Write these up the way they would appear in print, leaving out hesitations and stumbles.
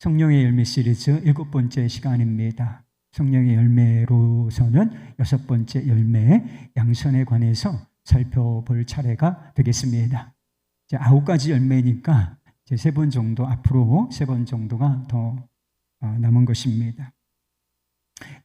성령의 열매 시리즈 7번째 시간입니다. 성령의 열매로서는 6번째 열매 양선에 관해서 살펴볼 차례가 되겠습니다. 이제 9가지 열매니까 이제 3번 정도 앞으로 3번 정도가 더 남은 것입니다.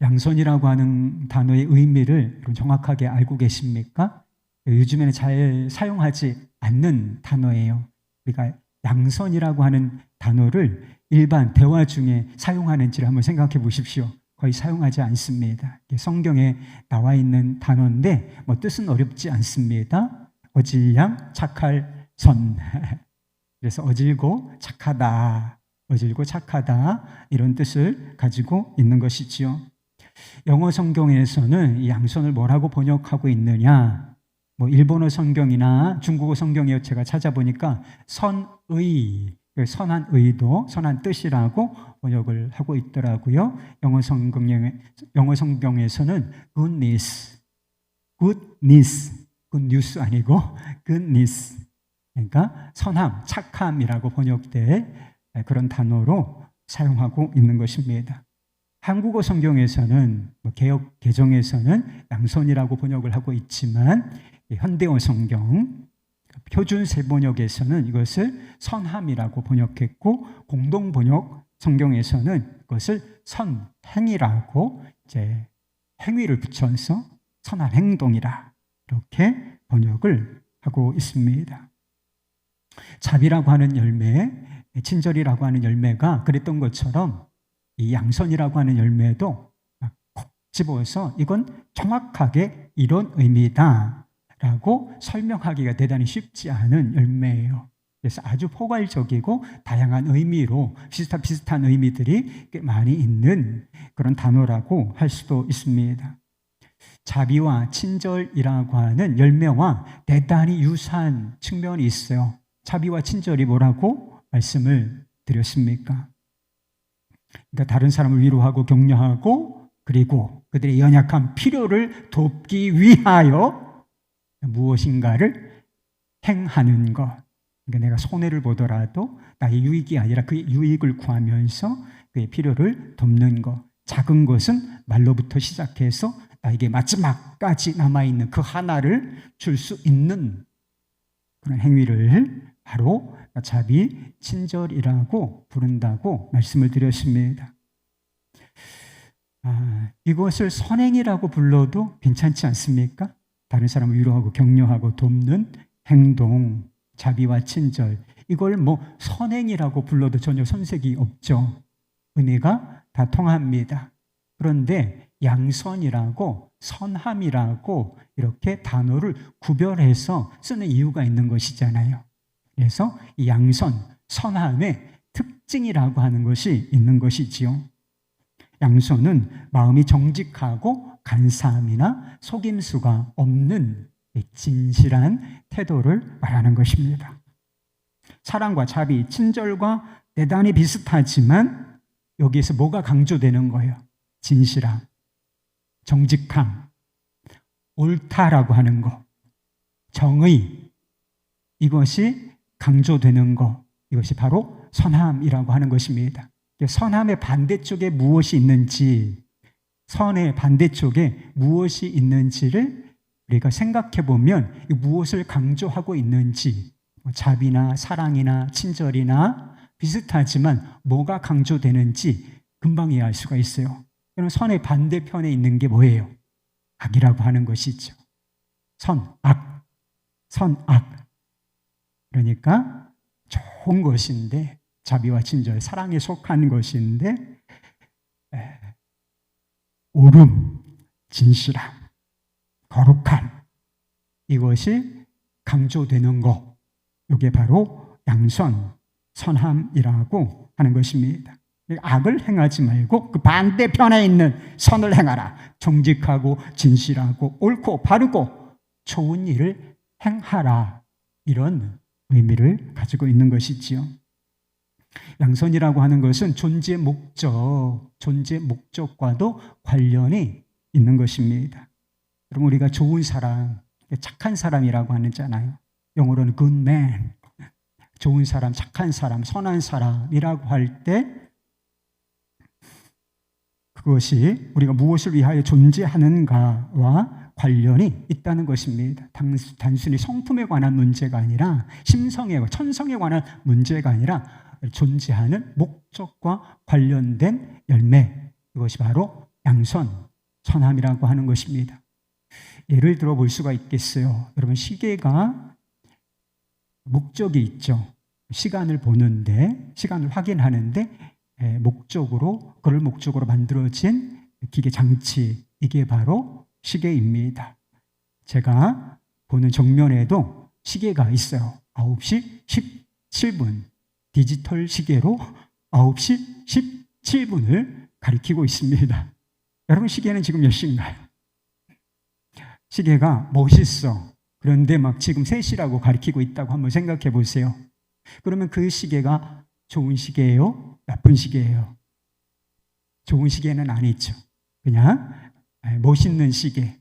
양선이라고 하는 단어의 의미를 정확하게 알고 계십니까? 요즘에는 잘 사용하지 않는 단어예요. 우리가 양선이라고 하는 단어를 일반 대화 중에 사용하는지를 한번 생각해 보십시오. 거의 사용하지 않습니다. 성경에 나와 있는 단어인데 뜻은 어렵지 않습니다. 어질양, 착할, 선. 그래서 어질고 착하다, 어질고 착하다 이런 뜻을 가지고 있는 것이지요. 영어 성경에서는 이 양선을 뭐라고 번역하고 있느냐? 일본어 성경이나 중국어 성경에 제가 찾아보니까 선의, 선한 의도, 선한 뜻이라고 번역을 하고 있더라고요. 영어 성경에서는 goodness, goodness, good news 아니고 goodness, 그러니까 선함, 착함이라고 번역된 그런 단어로 사용하고 있는 것입니다. 한국어 성경에서는 개역 개정에서는 양선이라고 번역을 하고 있지만 현대어 성경 표준 세번역에서는 이것을 선함이라고 번역했고 공동 번역 성경에서는 이것을 선행이라고 이제 행위를 붙여서 선한 행동이라 이렇게 번역을 하고 있습니다. 자비라고 하는 열매, 친절이라고 하는 열매가 그랬던 것처럼 이 양선이라고 하는 열매도 콕 집어서 이건 정확하게 이런 의미다 라고 설명하기가 대단히 쉽지 않은 열매예요. 그래서 아주 포괄적이고 다양한 의미로 비슷한 의미들이 꽤 많이 있는 그런 단어라고 할 수도 있습니다. 자비와 친절이라고 하는 열매와 대단히 유사한 측면이 있어요. 자비와 친절이 뭐라고 말씀을 드렸습니까? 그러니까 다른 사람을 위로하고 격려하고 그리고 그들의 연약한 필요를 돕기 위하여 무엇인가를 행하는 것. 그러니까 내가 손해를 보더라도 나의 유익이 아니라 그의 유익을 구하면서 그의 필요를 돕는 것. 작은 것은 말로부터 시작해서 나에게 마지막까지 남아있는 그 하나를 줄 수 있는 그런 행위를 바로 자비, 친절이라고 부른다고 말씀을 드렸습니다. 이것을 선행이라고 불러도 괜찮지 않습니까? 다른 사람을 위로하고 격려하고 돕는 행동, 자비와 친절, 이걸 선행이라고 불러도 전혀 손색이 없죠. 의미가 다 통합니다. 그런데 양선이라고 선함이라고 이렇게 단어를 구별해서 쓰는 이유가 있는 것이잖아요. 그래서 이 양선, 선함의 특징이라고 하는 것이 있는 것이지요. 양선은 마음이 정직하고 간사함이나 속임수가 없는 진실한 태도를 말하는 것입니다. 사랑과 자비, 친절과 대단히 비슷하지만 여기에서 뭐가 강조되는 거예요? 진실함, 정직함, 옳다라고 하는 것, 정의, 이것이 강조되는 것, 이것이 바로 선함이라고 하는 것입니다. 선함의 반대쪽에 무엇이 있는지, 선의 반대쪽에 무엇이 있는지를 우리가 생각해 보면 무엇을 강조하고 있는지, 자비나 사랑이나 친절이나 비슷하지만 뭐가 강조되는지 금방 이해할 수가 있어요. 그럼 선의 반대편에 있는 게 뭐예요? 악이라고 하는 것이죠. 선악. 그러니까 좋은 것인데, 자비와 친절, 사랑에 속한 것인데 옳음, 진실함, 거룩함, 이것이 강조되는 것, 이게 바로 양선, 선함이라고 하는 것입니다. 악을 행하지 말고 그 반대편에 있는 선을 행하라. 정직하고 진실하고 옳고 바르고 좋은 일을 행하라. 이런 의미를 가지고 있는 것이지요. 양선이라고 하는 것은 존재 목적과도 관련이 있는 것입니다. 그럼 우리가 좋은 사람, 착한 사람이라고 하잖아요. 영어로는 good man, 좋은 사람, 착한 사람, 선한 사람이라고 할 때 그것이 우리가 무엇을 위하여 존재하는가와 관련이 있다는 것입니다. 단순히 성품에 관한 문제가 아니라 천성에 관한 문제가 아니라 존재하는 목적과 관련된 열매, 이것이 바로 양선, 선함이라고 하는 것입니다. 예를 들어 볼 수가 있겠어요. 여러분, 시계가 목적이 있죠. 시간을 보는데, 시간을 확인하는데 그걸 목적으로 만들어진 기계 장치, 이게 바로 시계입니다. 제가 보는 정면에도 시계가 있어요. 9시 17분, 디지털 시계로 9시 17분을 가리키고 있습니다. 여러분, 시계는 지금 몇 시인가요? 시계가 멋있어. 그런데 막 지금 3시라고 가리키고 있다고 한번 생각해 보세요. 그러면 그 시계가 좋은 시계예요? 나쁜 시계예요? 좋은 시계는 아니죠. 그냥 멋있는 시계,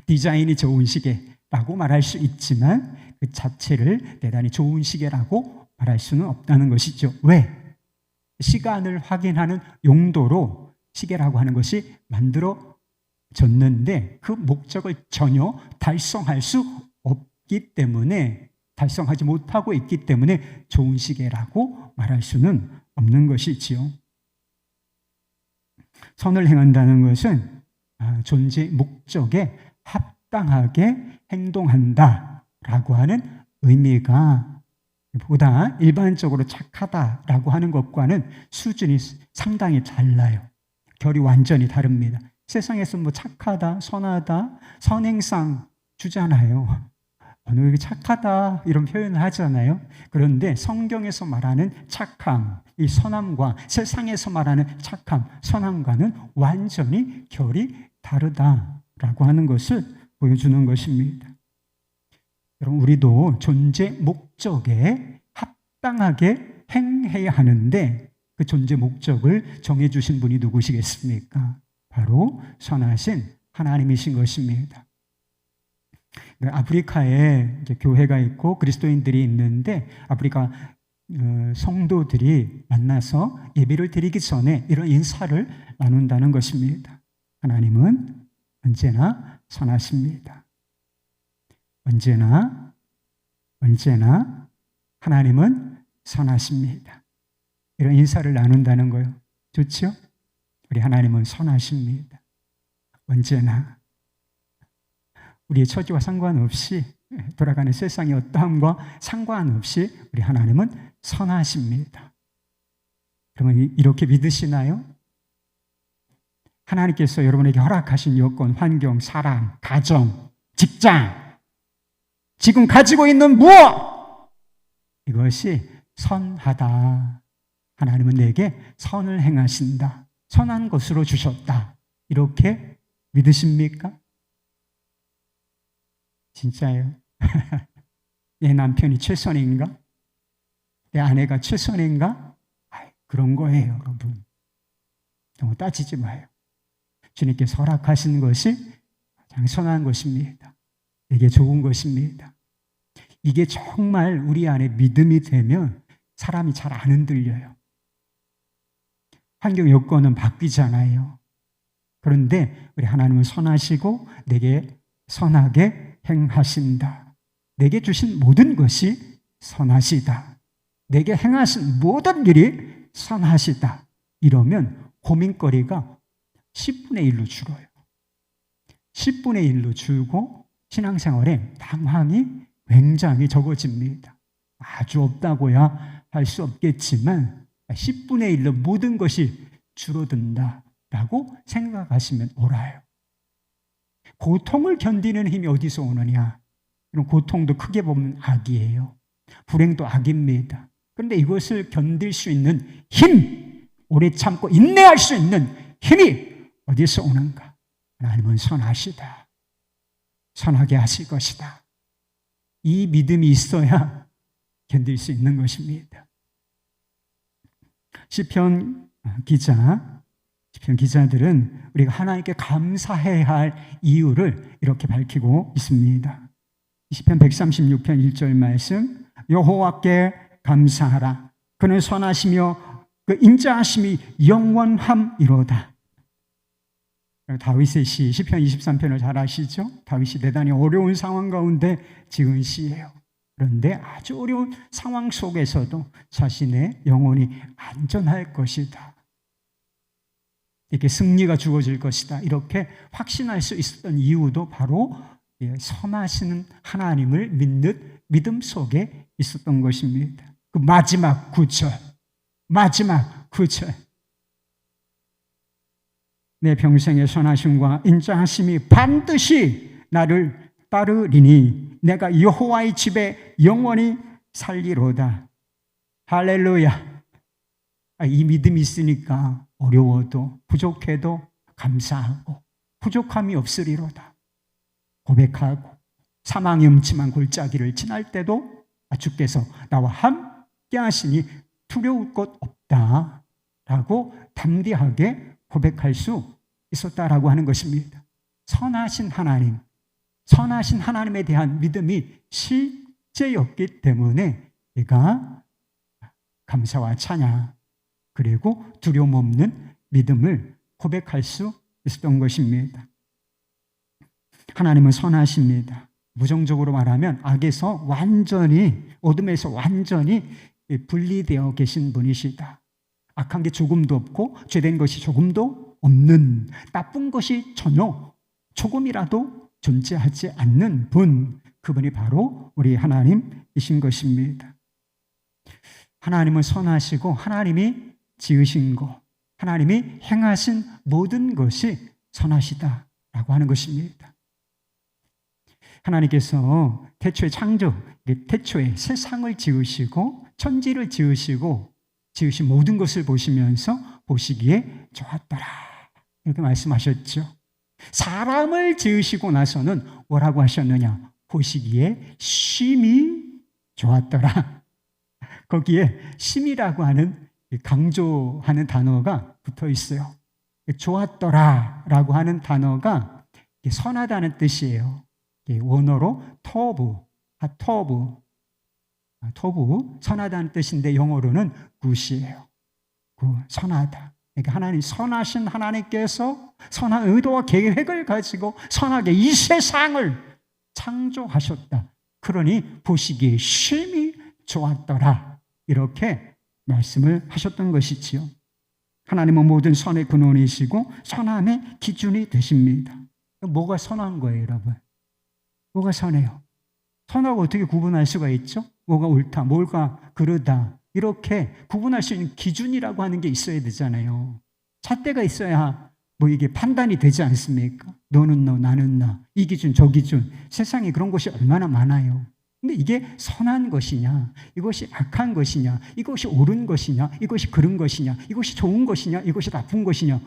디자인이 좋은 시계라고 말할 수 있지만 그 자체를 대단히 좋은 시계라고 말할 수는 없다는 것이죠. 왜? 시간을 확인하는 용도로 시계라고 하는 것이 만들어졌는데 그 목적을 전혀 달성할 수 없기 때문에, 달성하지 못하고 있기 때문에 좋은 시계라고 말할 수는 없는 것이지요. 선을 행한다는 것은 존재 목적에 합당하게 행동한다라고 하는 의미가 보다 일반적으로 착하다라고 하는 것과는 수준이 상당히 달라요. 결이 완전히 다릅니다. 세상에서 뭐 착하다, 선하다, 선행상 주잖아요. 어느 게 착하다 이런 표현을 하잖아요. 그런데 성경에서 말하는 착함, 이 선함과 세상에서 말하는 착함, 선함과는 완전히 결이 다르다라고 하는 것을 보여주는 것입니다. 여러분, 우리도 존재 목적에 합당하게 행해야 하는데 그 존재 목적을 정해주신 분이 누구시겠습니까? 바로 선하신 하나님이신 것입니다. 아프리카에 교회가 있고 그리스도인들이 있는데 아프리카 성도들이 만나서 예배를 드리기 전에 이런 인사를 나눈다는 것입니다. 하나님은 언제나 선하십니다. 언제나 하나님은 선하십니다. 이런 인사를 나눈다는 거예요. 좋죠? 우리 하나님은 선하십니다. 언제나. 우리의 처지와 상관없이, 돌아가는 세상의 어떠함과 상관없이 우리 하나님은 선하십니다. 그러면 이렇게 믿으시나요? 하나님께서 여러분에게 허락하신 여건, 환경, 사람, 가정, 직장, 지금 가지고 있는 무엇? 이것이 선하다. 하나님은 내게 선을 행하신다. 선한 것으로 주셨다. 이렇게 믿으십니까? 진짜예요? 내 남편이 최선인가? 내 아내가 최선인가? 그런 거예요, 여러분. 너무 따지지 마요. 주님께서 허락하신 것이 가장 선한 것입니다. 이게 좋은 것입니다. 이게 정말 우리 안에 믿음이 되면 사람이 잘 안 흔들려요. 환경 여건은 바뀌잖아요. 그런데 우리 하나님은 선하시고 내게 선하게 행하신다. 내게 주신 모든 것이 선하시다. 내게 행하신 모든 일이 선하시다. 이러면 고민거리가 10분의 1로 줄어요. 10분의 1로 줄고 신앙생활에 당황이 굉장히 적어집니다. 아주 없다고야 할 수 없겠지만 10분의 1로 모든 것이 줄어든다라고 생각하시면 옳아요. 고통을 견디는 힘이 어디서 오느냐? 이런 고통도 크게 보면 악이에요. 불행도 악입니다. 그런데 이것을 견딜 수 있는 힘, 오래 참고 인내할 수 있는 힘이 어디서 오는가? 하나님은 선하시다. 선하게 하실 것이다. 이 믿음이 있어야 견딜 수 있는 것입니다. 시편 기자들은 우리가 하나님께 감사해야 할 이유를 이렇게 밝히고 있습니다. 시편 136편 1절 말씀, 여호와께 감사하라. 그는 선하시며 그 인자하심이 영원함이로다. 다윗의 시편 23편을 잘 아시죠? 다윗이 대단히 어려운 상황 가운데 지은 시예요. 그런데 아주 어려운 상황 속에서도 자신의 영혼이 안전할 것이다, 이렇게 승리가 주어질 것이다, 이렇게 확신할 수 있었던 이유도 바로 선하시는 하나님을 믿는 믿음 속에 있었던 것입니다. 그 마지막 구절, 내 평생의 선하심과 인자하심이 반드시 나를 따르리니 내가 여호와의 집에 영원히 살리로다. 할렐루야. 이 믿음이 있으니까 어려워도 부족해도 감사하고 부족함이 없으리로다 고백하고, 사망의 음침한 골짜기를 지날 때도 주께서 나와 함께 하시니 두려울 것 없다 라고 담대하게 고백할 수 있었다라고 하는 것입니다. 선하신 하나님에 대한 믿음이 실제였기 때문에 그가 감사와 찬양 그리고 두려움 없는 믿음을 고백할 수 있었던 것입니다. 하나님은 선하십니다. 무정적으로 말하면 악에서 완전히, 어둠에서 완전히 분리되어 계신 분이시다. 악한 게 조금도 없고 죄된 것이 조금도 없는, 나쁜 것이 전혀 조금이라도 존재하지 않는 분, 그분이 바로 우리 하나님이신 것입니다. 하나님은 선하시고 하나님이 지으신 것, 하나님이 행하신 모든 것이 선하시다라고 하는 것입니다. 하나님께서 태초에 태초에 세상을 지으시고 천지를 지으시고 지으신 모든 것을 보시면서 보시기에 좋았더라 이렇게 말씀하셨죠. 사람을 지으시고 나서는 뭐라고 하셨느냐? 보시기에 심히 좋았더라. 거기에 심이라고 하는 강조하는 단어가 붙어 있어요. 좋았더라라고 하는 단어가 선하다는 뜻이에요. 원어로 토부, 선하다는 뜻인데 영어로는 굿이에요. 선하다. 그러니까 하나님, 선하신 하나님께서 선한 의도와 계획을 가지고 선하게 이 세상을 창조하셨다. 그러니 보시기에 심히 좋았더라. 이렇게 말씀을 하셨던 것이지요. 하나님은 모든 선의 근원이시고 선함의 기준이 되십니다. 뭐가 선한 거예요, 여러분? 뭐가 선해요? 선하고 어떻게 구분할 수가 있죠? 뭐가 옳다, 뭐가 그르다, 이렇게 구분할 수 있는 기준이라고 하는 게 있어야 되잖아요. 잣대가 있어야 이게 판단이 되지 않습니까? 너는 너, 나는 나, 이 기준, 저 기준. 세상에 그런 것이 얼마나 많아요. 근데 이게 선한 것이냐, 이것이 악한 것이냐, 이것이 옳은 것이냐, 이것이 그른 것이냐, 이것이 좋은 것이냐, 이것이 나쁜 것이냐,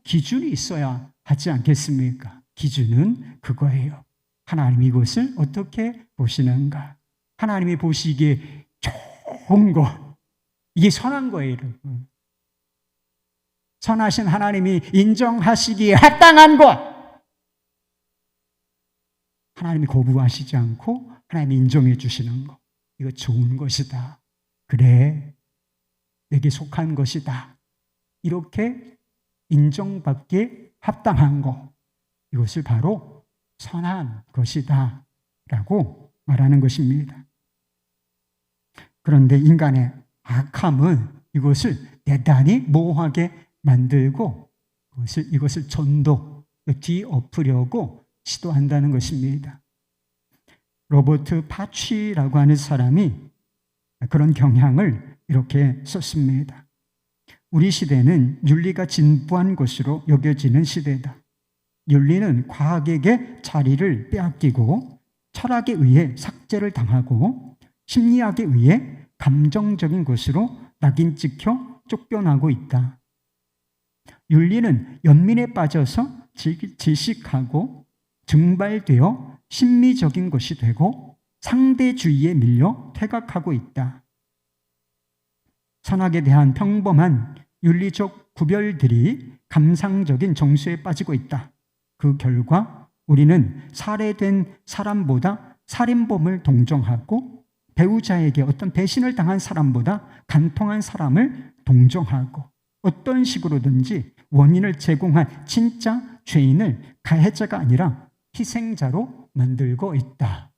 기준이 있어야 하지 않겠습니까? 기준은 그거예요. 하나님이 이것을 어떻게 보시는가? 하나님이 보시기에 좋은 것, 이게 선한 거예요, 여러분. 선하신 하나님이 인정하시기에 합당한 것, 하나님이 거부하시지 않고 하나님이 인정해 주시는 것, 이거 좋은 것이다. 그래, 내게 속한 것이다. 이렇게 인정받기에 합당한 것, 이것을 바로 선한 것이다 라고 말하는 것입니다. 그런데 인간의 악함은 이것을 대단히 모호하게 만들고 이것을 전도, 뒤엎으려고 시도한다는 것입니다. 로버트 파취라고 하는 사람이 그런 경향을 이렇게 썼습니다. 우리 시대는 윤리가 진부한 것으로 여겨지는 시대다. 윤리는 과학에게 자리를 빼앗기고 철학에 의해 삭제를 당하고 심리학에 의해 감정적인 것으로 낙인 찍혀 쫓겨나고 있다. 윤리는 연민에 빠져서 질식하고 증발되어 심미적인 것이 되고 상대주의에 밀려 퇴각하고 있다. 선악에 대한 평범한 윤리적 구별들이 감상적인 정수에 빠지고 있다. 그 결과 우리는 살해된 사람보다 살인범을 동정하고 배우자에게 어떤 배신을 당한 사람보다 간통한 사람을 동정하고 어떤 식으로든지 원인을 제공한 진짜 죄인을 가해자가 아니라 희생자로 만들고 있다.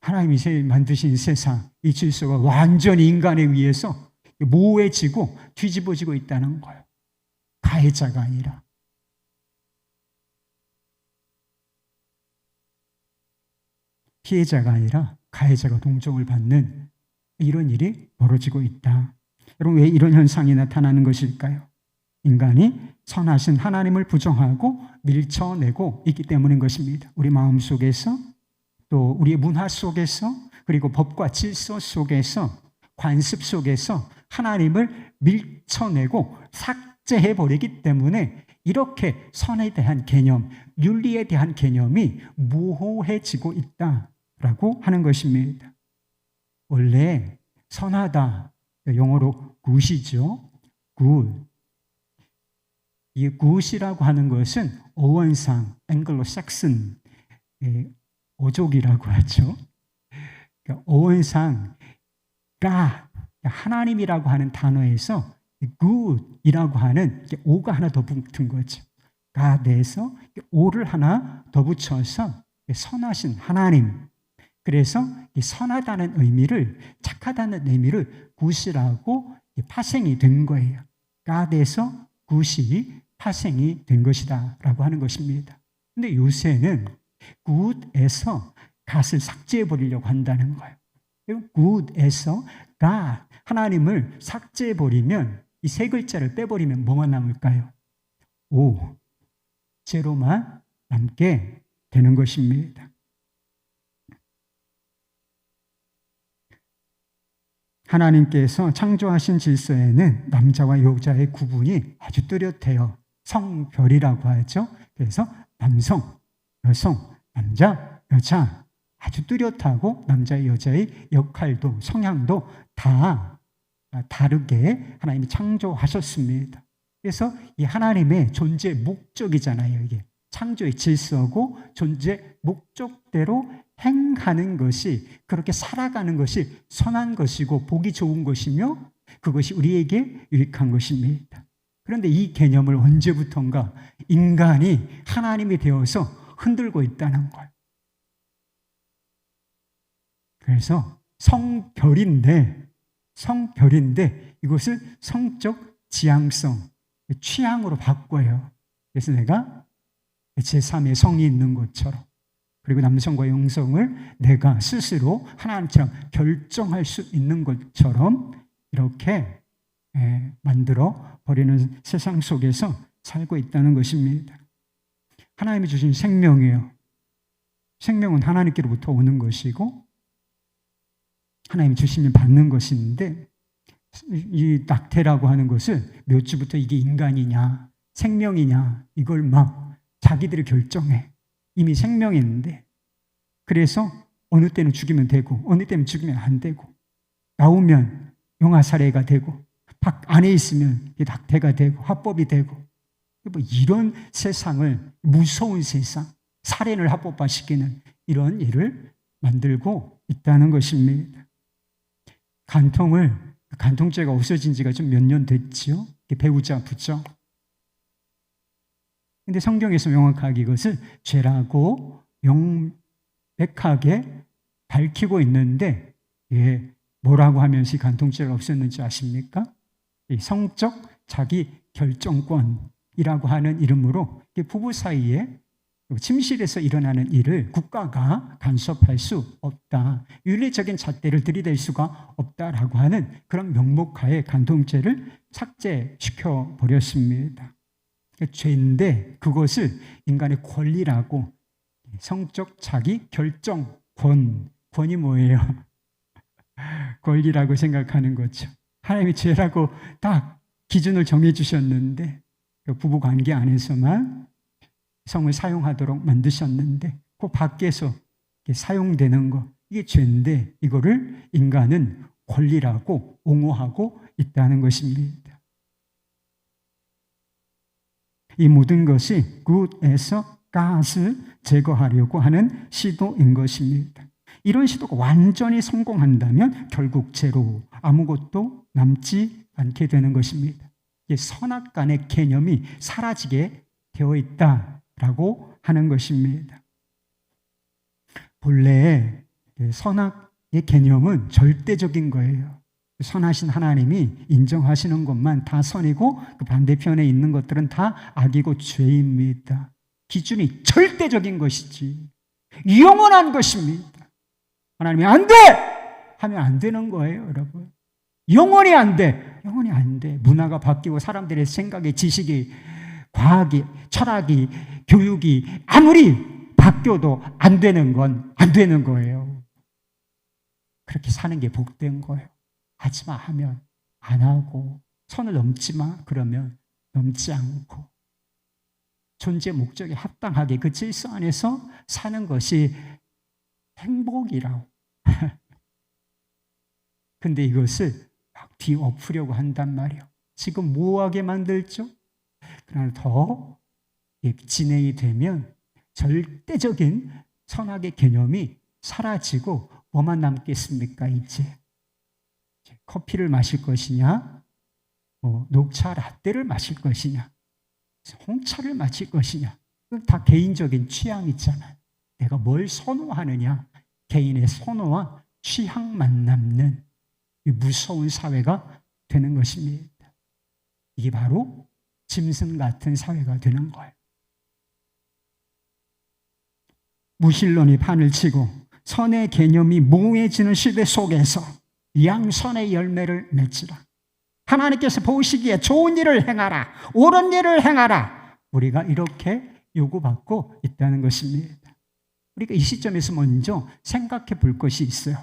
하나님이 만드신 세상, 이 질서가 완전히 인간에 의해서 모호해지고 뒤집어지고 있다는 거예요. 가해자가 아니라. 피해자가 아니라 가해자가 동정을 받는 이런 일이 벌어지고 있다. 여러분, 왜 이런 현상이 나타나는 것일까요? 인간이 선하신 하나님을 부정하고 밀쳐내고 있기 때문인 것입니다. 우리 마음속에서, 또 우리의 문화 속에서, 그리고 법과 질서 속에서, 관습 속에서 하나님을 밀쳐내고 삭제해버리기 때문에 이렇게 선에 대한 개념, 윤리에 대한 개념이 모호해지고 있다라고 하는 것입니다. 원래 선하다, 영어로 good이죠. good. 이 good이라고 하는 것은 어원상 앵글로삭슨 어족이라고 하죠. 그러니까 어원상 God, 하나님이라고 하는 단어에서 good이라고 하는 오가 하나 더 붙은 거죠. god에서 오를 하나 더 붙여서 선하신 하나님. 그래서 이 선하다는 의미를, 착하다는 의미를 good이라고 파생이 된 거예요. god에서 good이 파생이 된 것이다 라고 하는 것입니다. 근데 요새는 good에서 god을 삭제해 버리려고 한다는 거예요. good에서 God, 하나님을 삭제해 버리면, 이 세 글자를 빼버리면 뭐만 남을까요? 오, 제로만 남게 되는 것입니다. 하나님께서 창조하신 질서에는 남자와 여자의 구분이 아주 뚜렷해요. 성별이라고 하죠. 그래서 남성, 여성, 남자, 여자, 아주 뚜렷하고 남자, 여자의 역할도 성향도 다 다르게 하나님이 창조하셨습니다. 그래서 이 하나님의 존재 목적이잖아요. 이게 창조의 질서고 존재 목적대로 행하는 것이, 그렇게 살아가는 것이 선한 것이고 복이 좋은 것이며 그것이 우리에게 유익한 것입니다. 그런데 이 개념을 언제부턴가 인간이 하나님이 되어서 흔들고 있다는 거예요. 그래서 성별인데 이것을 성적 지향성, 취향으로 바꿔요. 그래서 내가 제3의 성이 있는 것처럼, 그리고 남성과 여성을 내가 스스로 하나님처럼 결정할 수 있는 것처럼 이렇게 만들어 버리는 세상 속에서 살고 있다는 것입니다. 하나님이 주신 생명이에요. 생명은 하나님께로부터 오는 것이고 하나님이 주시면 받는 것인데, 이 낙태라고 하는 것을 몇 주부터 이게 인간이냐 생명이냐 이걸 막 자기들이 결정해. 이미 생명인데. 그래서 어느 때는 죽이면 되고 어느 때는 죽이면 안 되고, 나오면 영아살해가 되고 밖 안에 있으면 낙태가 되고 합법이 되고, 뭐 이런 세상을, 무서운 세상, 살인을 합법화시키는 이런 일을 만들고 있다는 것입니다. 간통죄가 없어진 지가 좀 몇 년 됐죠. 배우자 부정. 근데 성경에서 명확하게 이것을 죄라고 명백하게 밝히고 있는데, 뭐라고 하면서 이 간통죄가 없었는지 아십니까? 이 성적 자기 결정권이라고 하는 이름으로 부부 사이에 침실에서 일어나는 일을 국가가 간섭할 수 없다, 윤리적인 잣대를 들이댈 수가 없다라고 하는 그런 명목하에 간통죄를 삭제시켜 버렸습니다. 죄인데 그것을 인간의 권리라고, 성적 자기 결정권, 권이 뭐예요? 권리라고 생각하는 거죠. 하나님이 죄라고 딱 기준을 정해 주셨는데 부부 관계 안에서만 성을 사용하도록 만드셨는데 그 밖에서 사용되는 거, 이게 죄인데 이거를 인간은 권리라고 옹호하고 있다는 것입니다. 이 모든 것이 굿에서 god을 제거하려고 하는 시도인 것입니다. 이런 시도가 완전히 성공한다면 결국 제로, 아무것도 남지 않게 되는 것입니다. 선악간의 개념이 사라지게 되어 있다라고 하는 것입니다. 본래 선악의 개념은 절대적인 거예요. 선하신 하나님이 인정하시는 것만 다 선이고 그 반대편에 있는 것들은 다 악이고 죄입니다. 기준이 절대적인 것이지 영원한 것입니다. 하나님이 안 돼! 하면 안 되는 거예요, 여러분. 영원히 안 돼. 영원히 안 돼. 문화가 바뀌고 사람들의 생각이, 지식이, 과학이, 철학이, 교육이 아무리 바뀌어도 안 되는 건 안 되는 거예요. 그렇게 사는 게 복된 거예요. 하지 마 하면 안 하고, 선을 넘지 마 그러면 넘지 않고, 존재 목적에 합당하게 그 질서 안에서 사는 것이 행복이라고. 근데 이것을 막 뒤엎으려고 한단 말이에요. 지금 뭐하게 만들죠? 그러나 더 진행이 되면 절대적인 선악의 개념이 사라지고 뭐만 남겠습니까? 이제 커피를 마실 것이냐, 녹차 라떼를 마실 것이냐, 홍차를 마실 것이냐, 다 개인적인 취향이잖아요. 내가 뭘 선호하느냐, 개인의 선호와 취향만 남는 무서운 사회가 되는 것입니다. 이게 바로 짐승 같은 사회가 되는 거예요. 무신론이 판을 치고 선의 개념이 모호해지는 시대 속에서 양선의 열매를 맺으라. 하나님께서 보시기에 좋은 일을 행하라, 옳은 일을 행하라. 우리가 이렇게 요구받고 있다는 것입니다. 우리가 이 시점에서 먼저 생각해 볼 것이 있어요.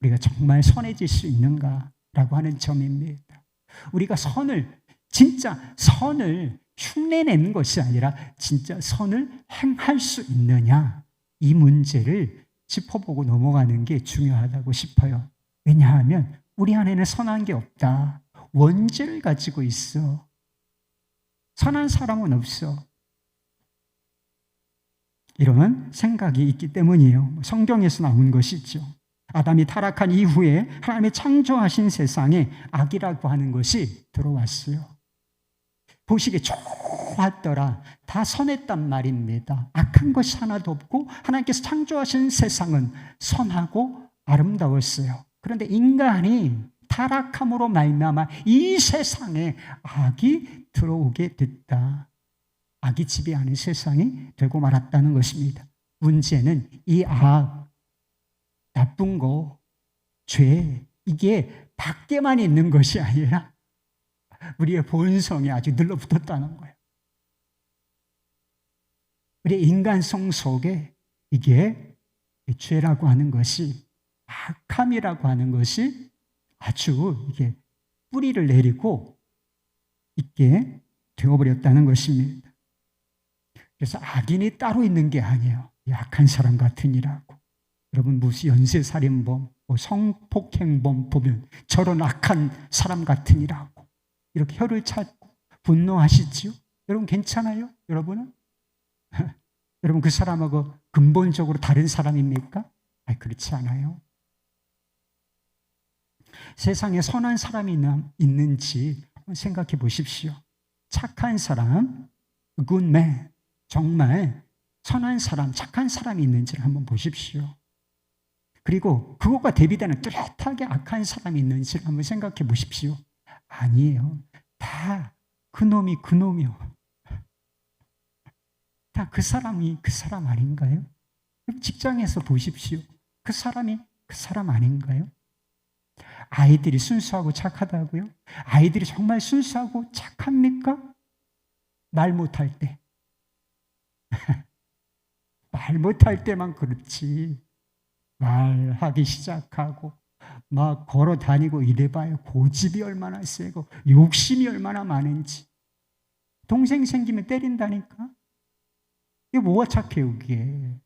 우리가 정말 선해질 수 있는가라고 하는 점입니다. 우리가 진짜 선을 흉내내는 것이 아니라 진짜 선을 행할 수 있느냐, 이 문제를 짚어보고 넘어가는 게 중요하다고 싶어요. 왜냐하면 우리 안에는 선한 게 없다. 원죄를 가지고 있어. 선한 사람은 없어. 이런 생각이 있기 때문이에요. 성경에서 나온 것이죠. 아담이 타락한 이후에 하나님이 창조하신 세상에 악이라고 하는 것이 들어왔어요. 보시기에 좋았더라. 다 선했단 말입니다. 악한 것이 하나도 없고 하나님께서 창조하신 세상은 선하고 아름다웠어요. 그런데 인간이 타락함으로 말미암아 이 세상에 악이 들어오게 됐다. 악이 지배하는 세상이 되고 말았다는 것입니다. 문제는 이 악, 나쁜 거, 죄, 이게 밖에만 있는 것이 아니라 우리의 본성에 아주 늘러붙었다는 거예요. 우리의 인간성 속에 이게 죄라고 하는 것이, 악함이라고 하는 것이 아주 이게 뿌리를 내리고 있게 되어버렸다는 것입니다. 그래서 악인이 따로 있는 게 아니에요. 악한 사람 같으니라고. 여러분 무슨 연쇄살인범, 성폭행범 보면 저런 악한 사람 같으니라고 이렇게 혀를 찾고 분노하시지요? 여러분 괜찮아요? 여러분은? 여러분 그 사람하고 근본적으로 다른 사람입니까? 그렇지 않아요. 세상에 선한 사람이 있는지 한번 생각해 보십시오. 착한 사람, good man, 정말 선한 사람, 착한 사람이 있는지를 한번 보십시오. 그리고 그것과 대비되는 뚜렷하게 악한 사람이 있는지를 한번 생각해 보십시오. 아니에요. 다 그놈이 그놈이요. 다 그 사람이 그 사람 아닌가요? 직장에서 보십시오. 그 사람이 그 사람 아닌가요? 아이들이 순수하고 착하다고요? 아이들이 정말 순수하고 착합니까? 말 못할 때. 말 못할 때만 그렇지. 말하기 시작하고 막 걸어 다니고 이래봐요. 고집이 얼마나 세고 욕심이 얼마나 많은지. 동생 생기면 때린다니까. 이게 뭐가 착해요, 이게.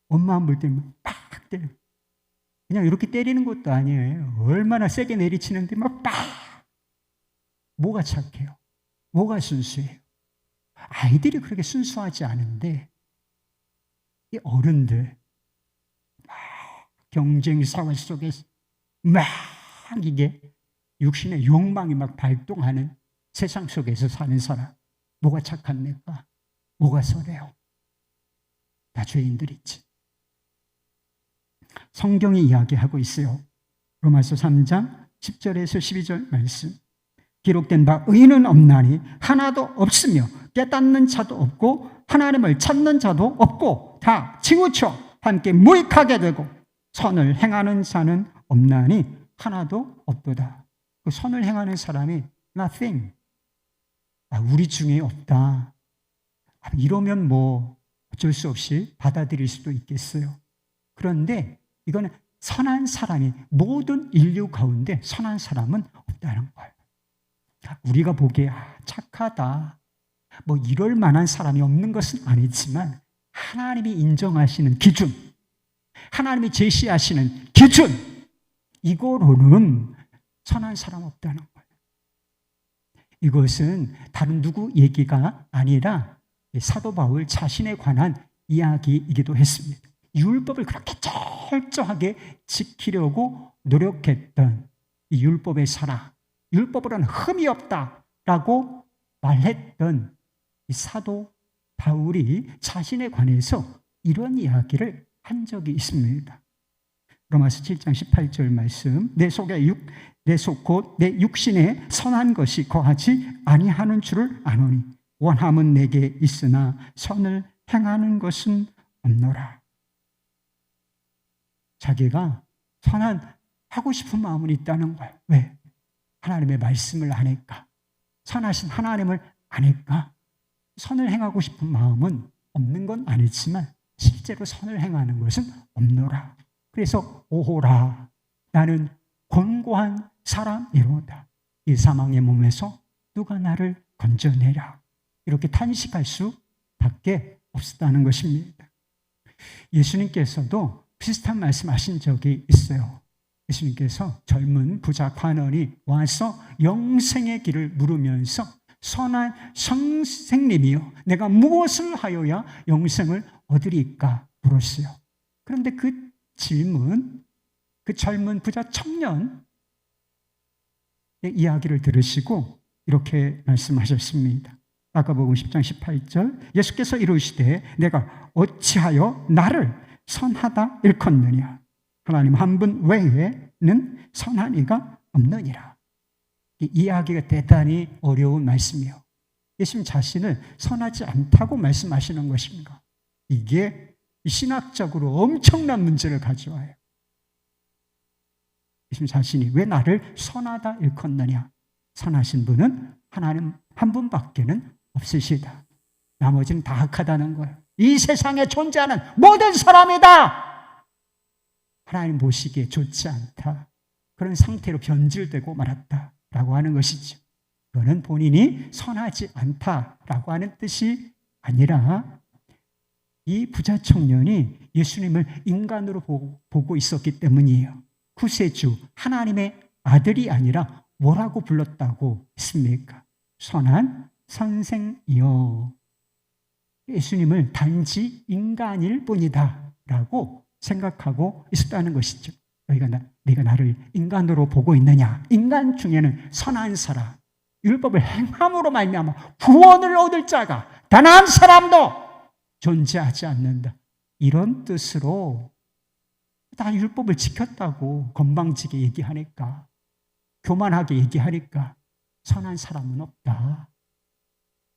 엄마 안 볼 때면 빡 때려. 그냥 이렇게 때리는 것도 아니에요. 얼마나 세게 내리치는데 막 빡. 뭐가 착해요? 뭐가 순수해요? 아이들이 그렇게 순수하지 않은데 이 어른들, 경쟁 사회 속에서 막 이게 육신의 욕망이 막 발동하는 세상 속에서 사는 사람, 뭐가 착합니까? 뭐가 선해요? 다 죄인들이지. 성경이 이야기하고 있어요. 로마서 3장 10절에서 12절 말씀. 기록된 바 의인은 없나니 하나도 없으며 깨닫는 자도 없고 하나님을 찾는 자도 없고 다 치우쳐 함께 무익하게 되고 선을 행하는 자는 없나니 하나도 없도다. 그 선을 행하는 사람이 nothing. 우리 중에 없다. 이러면 뭐 어쩔 수 없이 받아들일 수도 있겠어요. 그런데 이거는 선한 사람이 모든 인류 가운데 선한 사람은 없다는 거예요. 우리가 보기에 착하다, 뭐 이럴 만한 사람이 없는 것은 아니지만 하나님이 인정하시는 기준, 하나님이 제시하시는 기준, 이거로는 선한 사람 없다는 거예요. 이것은 다른 누구 얘기가 아니라 사도 바울 자신에 관한 이야기이기도 했습니다. 율법을 그렇게 철저하게 지키려고 노력했던 이 율법의 사랑, 율법으로는 흠이 없다라고 말했던 이 사도 바울이 자신에 관해서 이런 이야기를 한 적이 있습니다. 로마서 7장 18절 말씀. 내 속 곧 내 육신에 선한 것이 거하지 아니하는 줄을 아노니 원함은 내게 있으나 선을 행하는 것은 없노라. 자기가 하고 싶은 마음은 있다는 거예요. 왜? 하나님의 말씀을 아니까, 선하신 하나님을 아니까. 선을 행하고 싶은 마음은 없는 건 아니지만 실제로 선을 행하는 것은 없노라. 그래서 오호라, 나는 곤고한 사람이로다. 이 사망의 몸에서 누가 나를 건져내랴. 이렇게 탄식할 수밖에 없었다는 것입니다. 예수님께서도 비슷한 말씀하신 적이 있어요. 예수님께서 젊은 부자 관원이 와서 영생의 길을 물으면서 선한 선생님이여, 내가 무엇을 하여야 영생을 얻으리까 물었어요. 그런데 그 질문, 그 젊은 부자 청년의 이야기를 들으시고 이렇게 말씀하셨습니다. 마가복음 10장 18절. 예수께서 이르시되 내가 어찌하여 나를 선하다 일컫느냐. 하나님 한 분 외에는 선한 이가 없느니라. 이 이야기가 대단히 어려운 말씀이에요. 예수님 자신을 선하지 않다고 말씀하시는 것입니다. 이게 신학적으로 엄청난 문제를 가져와요. 예수님 자신이 왜 나를 선하다 일컫느냐. 선하신 분은 하나님 한 분밖에는 없으시다. 나머지는 다 악하다는 거예요. 이 세상에 존재하는 모든 사람이다. 하나님 보시기에 좋지 않다. 그런 상태로 변질되고 말았다라고 하는 것이죠. 그거는 본인이 선하지 않다라고 하는 뜻이 아니라 이 부자 청년이 예수님을 인간으로 보고 있었기 때문이에요. 구세주, 하나님의 아들이 아니라 뭐라고 불렀다고 했습니까? 선한 선생이여. 예수님을 단지 인간일 뿐이다 라고 생각하고 있었다는 것이죠. 네가 나를 인간으로 보고 있느냐? 인간 중에는 선한 사람, 율법을 행함으로 말미암아 구원을 얻을 자가 단 한 사람도 존재하지 않는다. 이런 뜻으로 다 율법을 지켰다고 건방지게 얘기하니까, 교만하게 얘기하니까 선한 사람은 없다.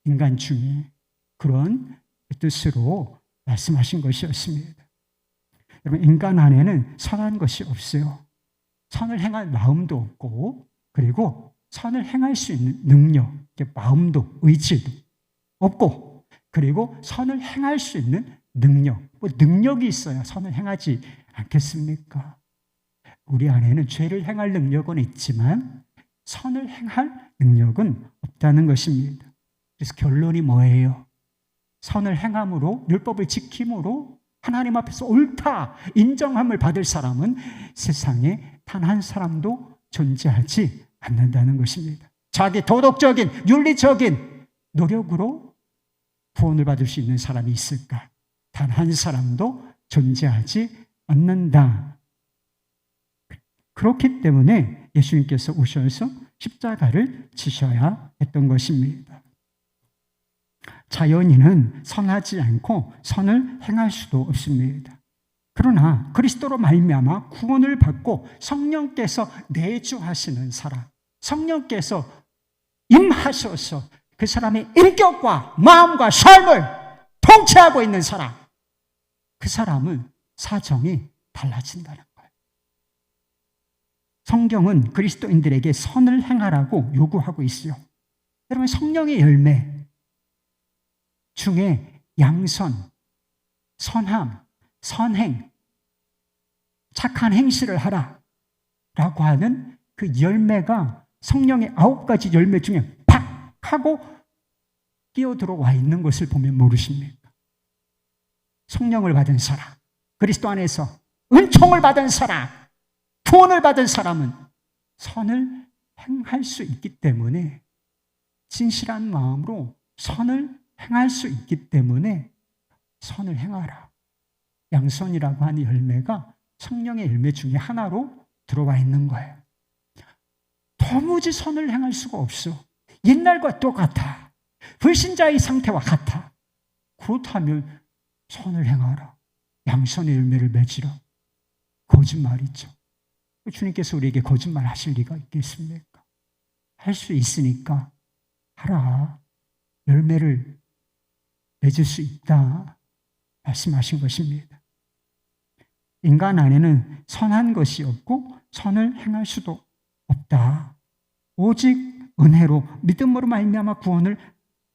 인간 중에 그런 뜻으로 말씀하신 것이었습니다. 여러분, 인간 안에는 선한 것이 없어요. 선을 행할 마음도 없고, 그리고 선을 행할 수 있는 능력, 마음도 의지도 없고, 그리고 선을 행할 수 있는 능력, 능력이 있어야 선을 행하지 않겠습니까? 우리 안에는 죄를 행할 능력은 있지만 선을 행할 능력은 없다는 것입니다. 그래서 결론이 뭐예요? 선을 행함으로, 율법을 지킴으로 하나님 앞에서 옳다 인정함을 받을 사람은 세상에 단 한 사람도 존재하지 않는다는 것입니다. 자기 도덕적인, 윤리적인 노력으로 구원을 받을 수 있는 사람이 있을까? 단 한 사람도 존재하지 않는다. 그렇기 때문에 예수님께서 오셔서 십자가를 지셔야 했던 것입니다. 자연인은 선하지 않고 선을 행할 수도 없습니다. 그러나 그리스도로 말미암아 구원을 받고 성령께서 내주하시는 사람, 성령께서 임하셔서 그 사람의 인격과 마음과 삶을 통치하고 있는 사람, 그 사람은 사정이 달라진다는 거예요. 성경은 그리스도인들에게 선을 행하라고 요구하고 있어요. 여러분, 성령의 열매 중에 양선, 선함, 선행, 착한 행실을 하라라고 하는 그 열매가 성령의 9가지 열매 중에 팍 하고 끼어들어와 있는 것을 보면 모르십니까? 성령을 받은 사람, 그리스도 안에서 은총을 받은 사람, 구원을 받은 사람은 선을 행할 수 있기 때문에, 진실한 마음으로 선을 행할 수 있기 때문에 선을 행하라. 양선이라고 하는 열매가 성령의 열매 중에 하나로 들어와 있는 거예요. 도무지 선을 행할 수가 없어. 옛날과 똑같아. 불신자의 상태와 같아. 그렇다면 선을 행하라. 양선의 열매를 맺으라. 거짓말이죠. 주님께서 우리에게 거짓말 하실 리가 있겠습니까? 할 수 있으니까 하라. 열매를 맺을 수 있다 말씀하신 것입니다. 인간 안에는 선한 것이 없고 선을 행할 수도 없다. 오직 은혜로 믿음으로 말미암아 구원을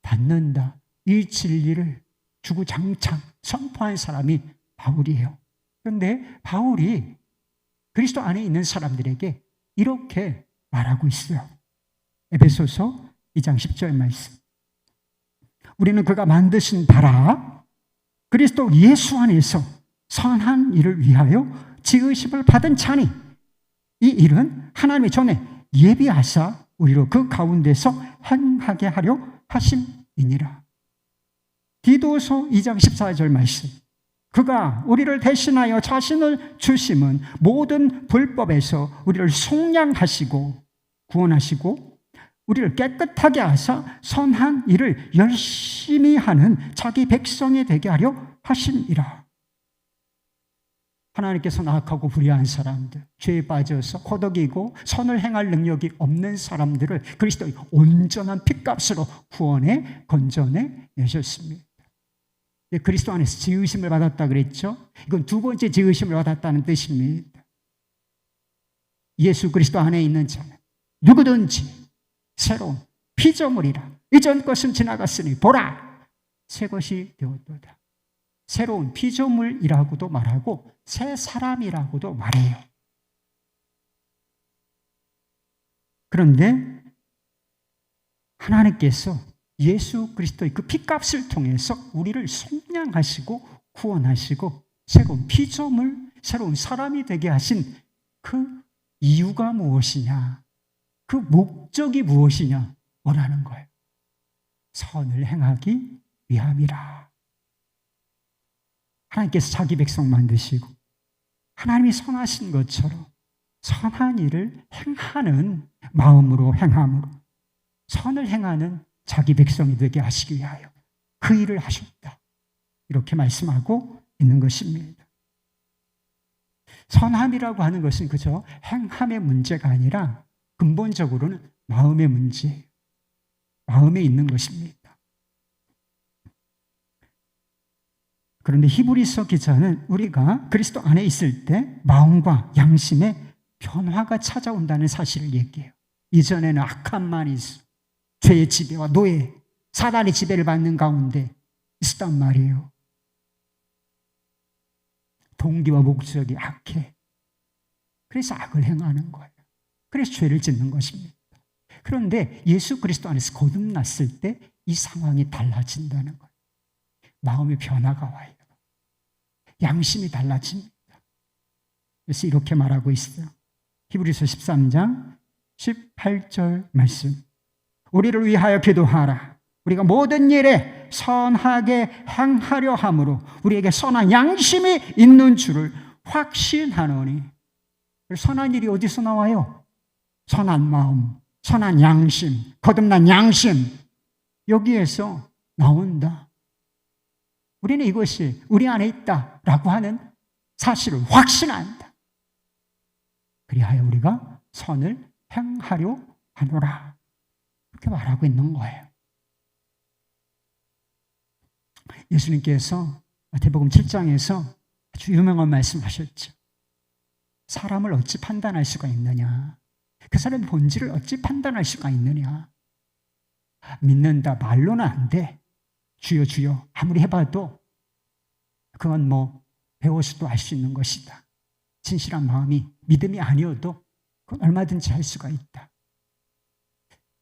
받는다. 이 진리를 주구장창 선포한 사람이 바울이에요. 그런데 바울이 그리스도 안에 있는 사람들에게 이렇게 말하고 있어요. 에베소서 2장 10절 말씀. 우리는 그가 만드신 바라 그리스도 예수 안에서 선한 일을 위하여 지으심을 받은 자니, 이 일은 하나님이 전에 예비하사 우리로 그 가운데서 행하게 하려 하심이니라. 디도서 2장 14절 말씀. 그가 우리를 대신하여 자신을 주심은 모든 불법에서 우리를 속량하시고 구원하시고 우리를 깨끗하게 하사 선한 일을 열심히 하는 자기 백성이 되게 하려 하심이라. 하나님께서 나약하고 불의한 사람들, 죄에 빠져서 허덕이고 선을 행할 능력이 없는 사람들을 그리스도의 온전한 핏값으로 구원해 건져내 내셨습니다. 그리스도 안에서 지으심을 받았다 그랬죠? 이건 두 번째 지으심을 받았다는 뜻입니다. 예수 그리스도 안에 있는 자는 누구든지 새로운 피조물이라. 이전 것은 지나갔으니 보라 새 것이 되었도다. 새로운 피조물이라고도 말하고 새 사람이라고도 말해요. 그런데 하나님께서 예수 그리스도의 그 피값을 통해서 우리를 속량하시고 구원하시고 새로운 피조물, 새로운 사람이 되게 하신 그 이유가 무엇이냐, 그 목적이 무엇이냐 원하는 거예요. 선을 행하기 위함이라. 하나님께서 자기 백성 만드시고 하나님이 선하신 것처럼 선한 일을 행하는 마음으로 행함으로 선을 행하는 자기 백성이 되게 하시기 위하여 그 일을 하셨다. 이렇게 말씀하고 있는 것입니다. 선함이라고 하는 것은 그저 행함의 문제가 아니라 근본적으로는 마음의 문제예요. 마음에 있는 것입니다. 그런데 히브리서 기자는 우리가 그리스도 안에 있을 때 마음과 양심의 변화가 찾아온다는 사실을 얘기해요. 이전에는 악함만 있어. 죄의 지배와 노예, 사단의 지배를 받는 가운데 있었단 말이에요. 동기와 목적이 악해. 그래서 악을 행하는 거예요. 그래서 죄를 짓는 것입니다. 그런데 예수 그리스도 안에서 거듭났을 때 이 상황이 달라진다는 거예요. 마음의 변화가 와요. 양심이 달라집니다. 그래서 이렇게 말하고 있어요. 히브리서 13장 18절 말씀. 우리를 위하여 기도하라. 우리가 모든 일에 선하게 행하려 함으로 우리에게 선한 양심이 있는 줄을 확신하노니. 선한 일이 어디서 나와요? 선한 마음, 선한 양심, 거듭난 양심, 여기에서 나온다. 우리는 이것이 우리 안에 있다라고 하는 사실을 확신한다. 그리하여 우리가 선을 행하려 하노라. 그렇게 말하고 있는 거예요. 예수님께서 마태복음 7장에서 아주 유명한 말씀하셨죠. 사람을 어찌 판단할 수가 있느냐? 그 사람의 본질을 어찌 판단할 수가 있느냐? 믿는다 말로는 안 돼. 주여 주여 아무리 해봐도 그건 배워서도 알 수 있는 것이다. 진실한 마음이 믿음이 아니어도 그건 얼마든지 할 수가 있다.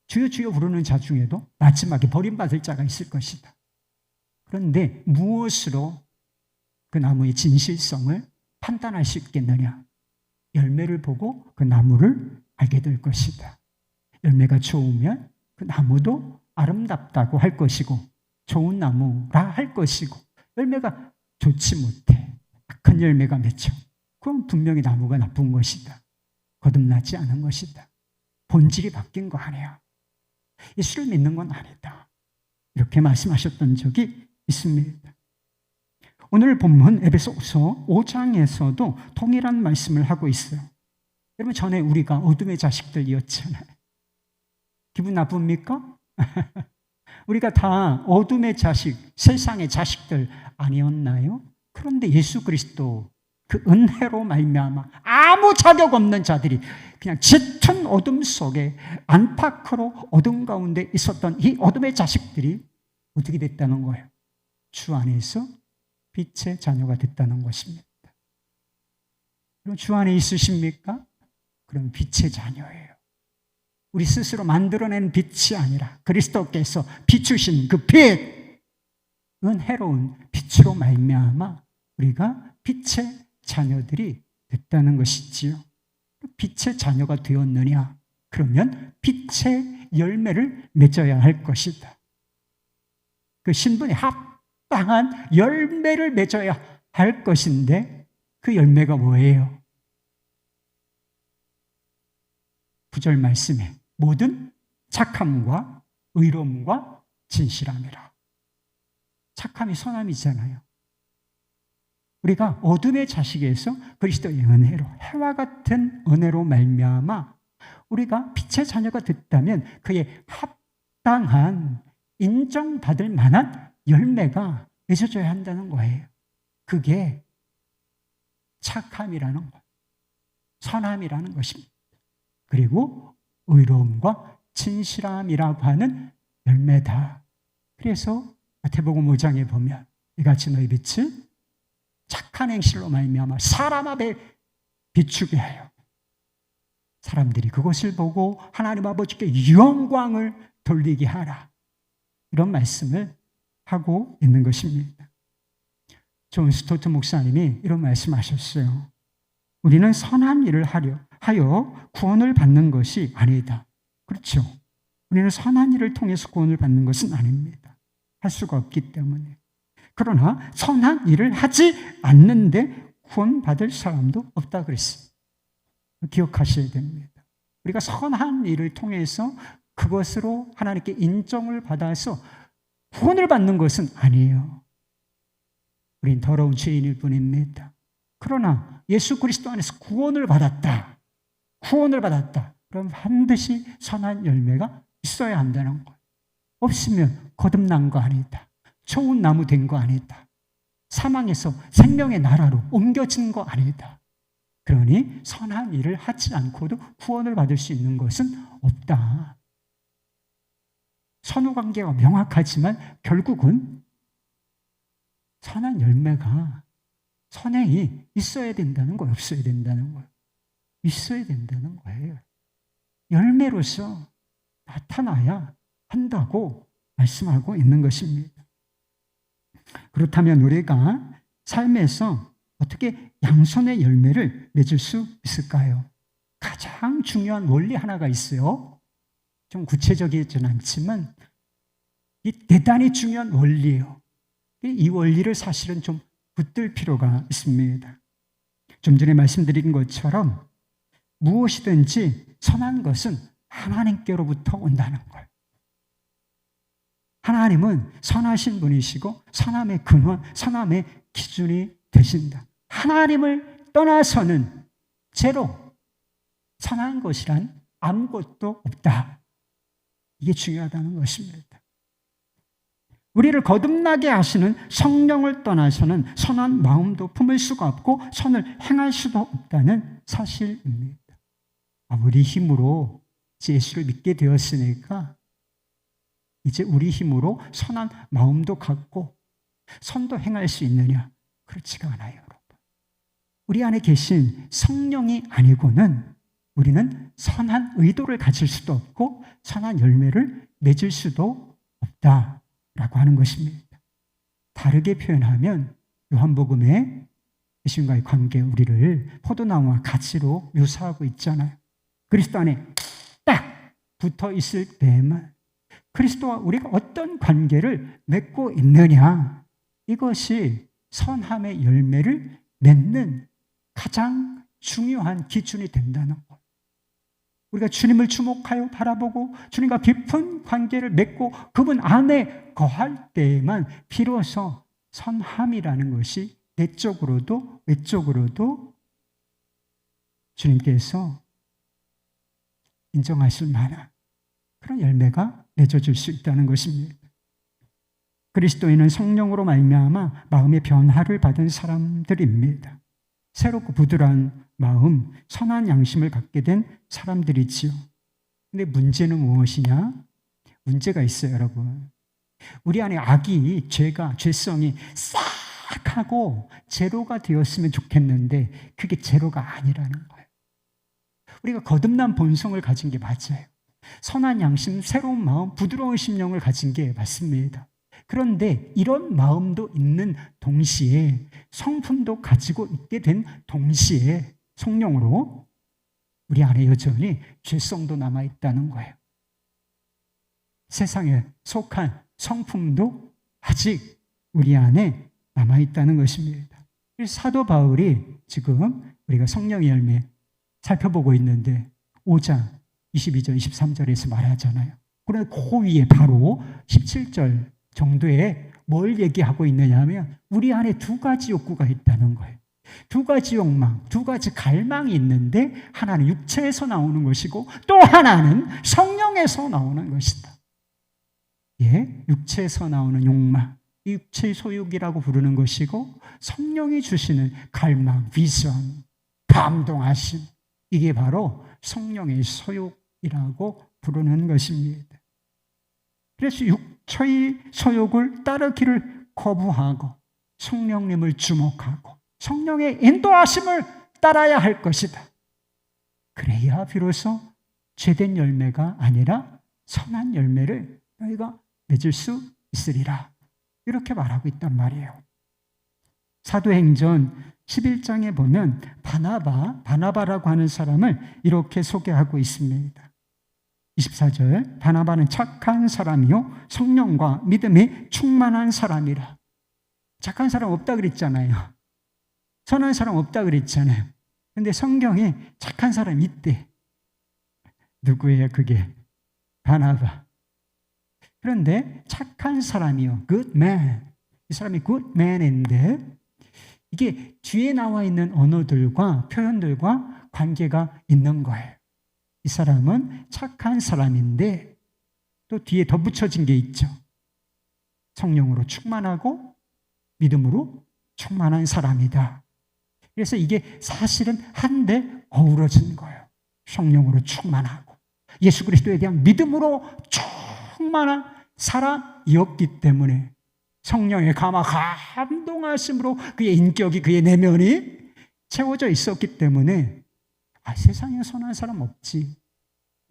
주여 주여 부르는 자 중에도 마지막에 버림받을 자가 있을 것이다. 그런데 무엇으로 그 나무의 진실성을 판단할 수 있겠느냐? 열매를 보고 그 나무를 알게 될 것이다. 열매가 좋으면 그 나무도 아름답다고 할 것이고 좋은 나무라 할 것이고, 열매가 좋지 못해 악한 열매가 맺혀, 그건 분명히 나무가 나쁜 것이다. 거듭나지 않은 것이다. 본질이 바뀐 거 아니야. 예수를 믿는 건 아니다. 이렇게 말씀하셨던 적이 있습니다. 오늘 본문 에베소서 5장에서도 동일한 말씀을 하고 있어요. 여러분, 전에 우리가 어둠의 자식들이었잖아요. 기분 나쁩니까? 우리가 다 어둠의 자식, 세상의 자식들 아니었나요? 그런데 예수 그리스도 그 은혜로 말미암아 아무 자격 없는 자들이 그냥 짙은 어둠 속에 안팎으로 어둠 가운데 있었던 이 어둠의 자식들이 어떻게 됐다는 거예요? 주 안에서 빛의 자녀가 됐다는 것입니다. 그럼 주 안에 있으십니까? 그럼 빛의 자녀예요. 우리 스스로 만들어낸 빛이 아니라 그리스도께서 비추신 그 빛, 은혜로운 빛으로 말미암아 우리가 빛의 자녀들이 됐다는 것이지요. 빛의 자녀가 되었느냐? 그러면 빛의 열매를 맺어야 할 것이다. 그 신분에 합당한 열매를 맺어야 할 것인데 그 열매가 뭐예요? 9절 말씀에 모든 착함과 의로움과 진실함이라. 착함이 선함이잖아요. 우리가 어둠의 자식에서 그리스도의 은혜로, 해와 같은 은혜로 말미암아 우리가 빛의 자녀가 됐다면 그의 합당한 인정받을 만한 열매가 맺어져야 한다는 거예요. 그게 착함이라는 것, 선함이라는 것입니다. 그리고 의로움과 진실함이라고 하는 열매다. 그래서 마태복음 5장에 보면 이같이 너희 빛을 착한 행실로 말미암아 사람 앞에 비추게 하여 사람들이 그것을 보고 하나님 아버지께 영광을 돌리게 하라. 이런 말씀을 하고 있는 것입니다. 존 스토트 목사님이 이런 말씀하셨어요. 우리는 선한 일을 하여 구원을 받는 것이 아니다. 그렇죠. 우리는 선한 일을 통해서 구원을 받는 것은 아닙니다. 할 수가 없기 때문에. 그러나 선한 일을 하지 않는데 구원받을 사람도 없다 그랬어요. 기억하셔야 됩니다. 우리가 선한 일을 통해서 그것으로 하나님께 인정을 받아서 구원을 받는 것은 아니에요. 우린 더러운 죄인일 뿐입니다. 그러나 예수 그리스도 안에서 구원을 받았다. 구원을 받았다. 그럼 반드시 선한 열매가 있어야 한다는 거예요. 없으면 거듭난 거 아니다. 좋은 나무 된 거 아니다. 사망에서 생명의 나라로 옮겨진 거 아니다. 그러니 선한 일을 하지 않고도 구원을 받을 수 있는 것은 없다. 선후관계가 명확하지만 결국은 선한 열매가, 선행이 있어야 된다는 거예요. 없어야 된다는 거예요. 있어야 된다는 거예요. 열매로서 나타나야 한다고 말씀하고 있는 것입니다. 그렇다면 우리가 삶에서 어떻게 양선의 열매를 맺을 수 있을까요? 가장 중요한 원리 하나가 있어요. 좀 구체적이진 않지만 이 대단히 중요한 원리예요. 이 원리를 사실은 좀 붙들 필요가 있습니다. 좀 전에 말씀드린 것처럼 무엇이든지 선한 것은 하나님께로부터 온다는 걸. 하나님은 선하신 분이시고 선함의 근원, 선함의 기준이 되신다. 하나님을 떠나서는 제로, 선한 것이란 아무것도 없다. 이게 중요하다는 것입니다. 우리를 거듭나게 하시는 성령을 떠나서는 선한 마음도 품을 수가 없고 선을 행할 수도 없다는 사실입니다. 우리 힘으로 예수를 믿게 되었으니까 이제 우리 힘으로 선한 마음도 갖고 선도 행할 수 있느냐? 그렇지가 않아요, 여러분. 우리 안에 계신 성령이 아니고는 우리는 선한 의도를 가질 수도 없고 선한 열매를 맺을 수도 없다라고 하는 것입니다. 다르게 표현하면 요한복음에 예수님과의 관계, 우리를 포도나무와 가지로 묘사하고 있잖아요. 그리스도 안에 딱 붙어 있을 때에만 그리스도와 우리가 어떤 관계를 맺고 있느냐, 이것이 선함의 열매를 맺는 가장 중요한 기준이 된다는 것. 우리가 주님을 주목하여 바라보고 주님과 깊은 관계를 맺고 그분 안에 거할 때에만 비로소 선함이라는 것이 내적으로도 외적으로도 주님께서 인정하실 만한 그런 열매가 맺어질 수 있다는 것입니다. 그리스도인은 성령으로 말미암아 마음의 변화를 받은 사람들입니다. 새롭고 부드러운 마음, 선한 양심을 갖게 된 사람들이지요. 근데 문제는 무엇이냐? 문제가 있어요, 여러분. 우리 안에 악이, 죄가, 죄성이 싹 하고 제로가 되었으면 좋겠는데 그게 제로가 아니라는 거예요. 우리가 거듭난 본성을 가진 게 맞아요. 선한 양심, 새로운 마음, 부드러운 심령을 가진 게 맞습니다. 그런데 이런 마음도 있는 동시에 성품도 가지고 있게 된 동시에 성령으로 우리 안에 여전히 죄성도 남아있다는 거예요. 세상에 속한 성품도 아직 우리 안에 남아있다는 것입니다. 사도 바울이 지금 우리가 성령의 열매 살펴보고 있는데 5장 22절, 23절에서 말하잖아요. 그런데 그 위에 바로 17절 정도에 뭘 얘기하고 있느냐 하면 우리 안에 두 가지 욕구가 있다는 거예요. 두 가지 욕망, 두 가지 갈망이 있는데 하나는 육체에서 나오는 것이고 또 하나는 성령에서 나오는 것이다. 예, 육체에서 나오는 욕망, 육체의 소욕이라고 부르는 것이고 성령이 주시는 갈망, 비전, 감동하심, 이게 바로 성령의 소욕이라고 부르는 것입니다. 그래서 육체의 소욕을 따르기를 거부하고 성령님을 주목하고 성령의 인도하심을 따라야 할 것이다. 그래야 비로소 죄된 열매가 아니라 선한 열매를 너희가 맺을 수 있으리라. 이렇게 말하고 있단 말이에요. 사도행전 11장에 보면 바나바라고 하는 사람을 이렇게 소개하고 있습니다. 24절, 바나바는 착한 사람이요 성령과 믿음이 충만한 사람이라. 착한 사람 없다 그랬잖아요. 선한 사람 없다 그랬잖아요. 근데 성경에 착한 사람이 있대. 누구예요 그게? 바나바. 그런데 착한 사람이요, good man. 이 사람이 good man인데 이게 뒤에 나와 있는 언어들과 표현들과 관계가 있는 거예요. 이 사람은 착한 사람인데 또 뒤에 덧붙여진 게 있죠. 성령으로 충만하고 믿음으로 충만한 사람이다. 그래서 이게 사실은 한데 어우러진 거예요. 성령으로 충만하고 예수 그리스도에 대한 믿음으로 충만한 사람이었기 때문에 성령의 감동하심으로 그의 인격이, 그의 내면이 채워져 있었기 때문에 세상에 선한 사람 없지.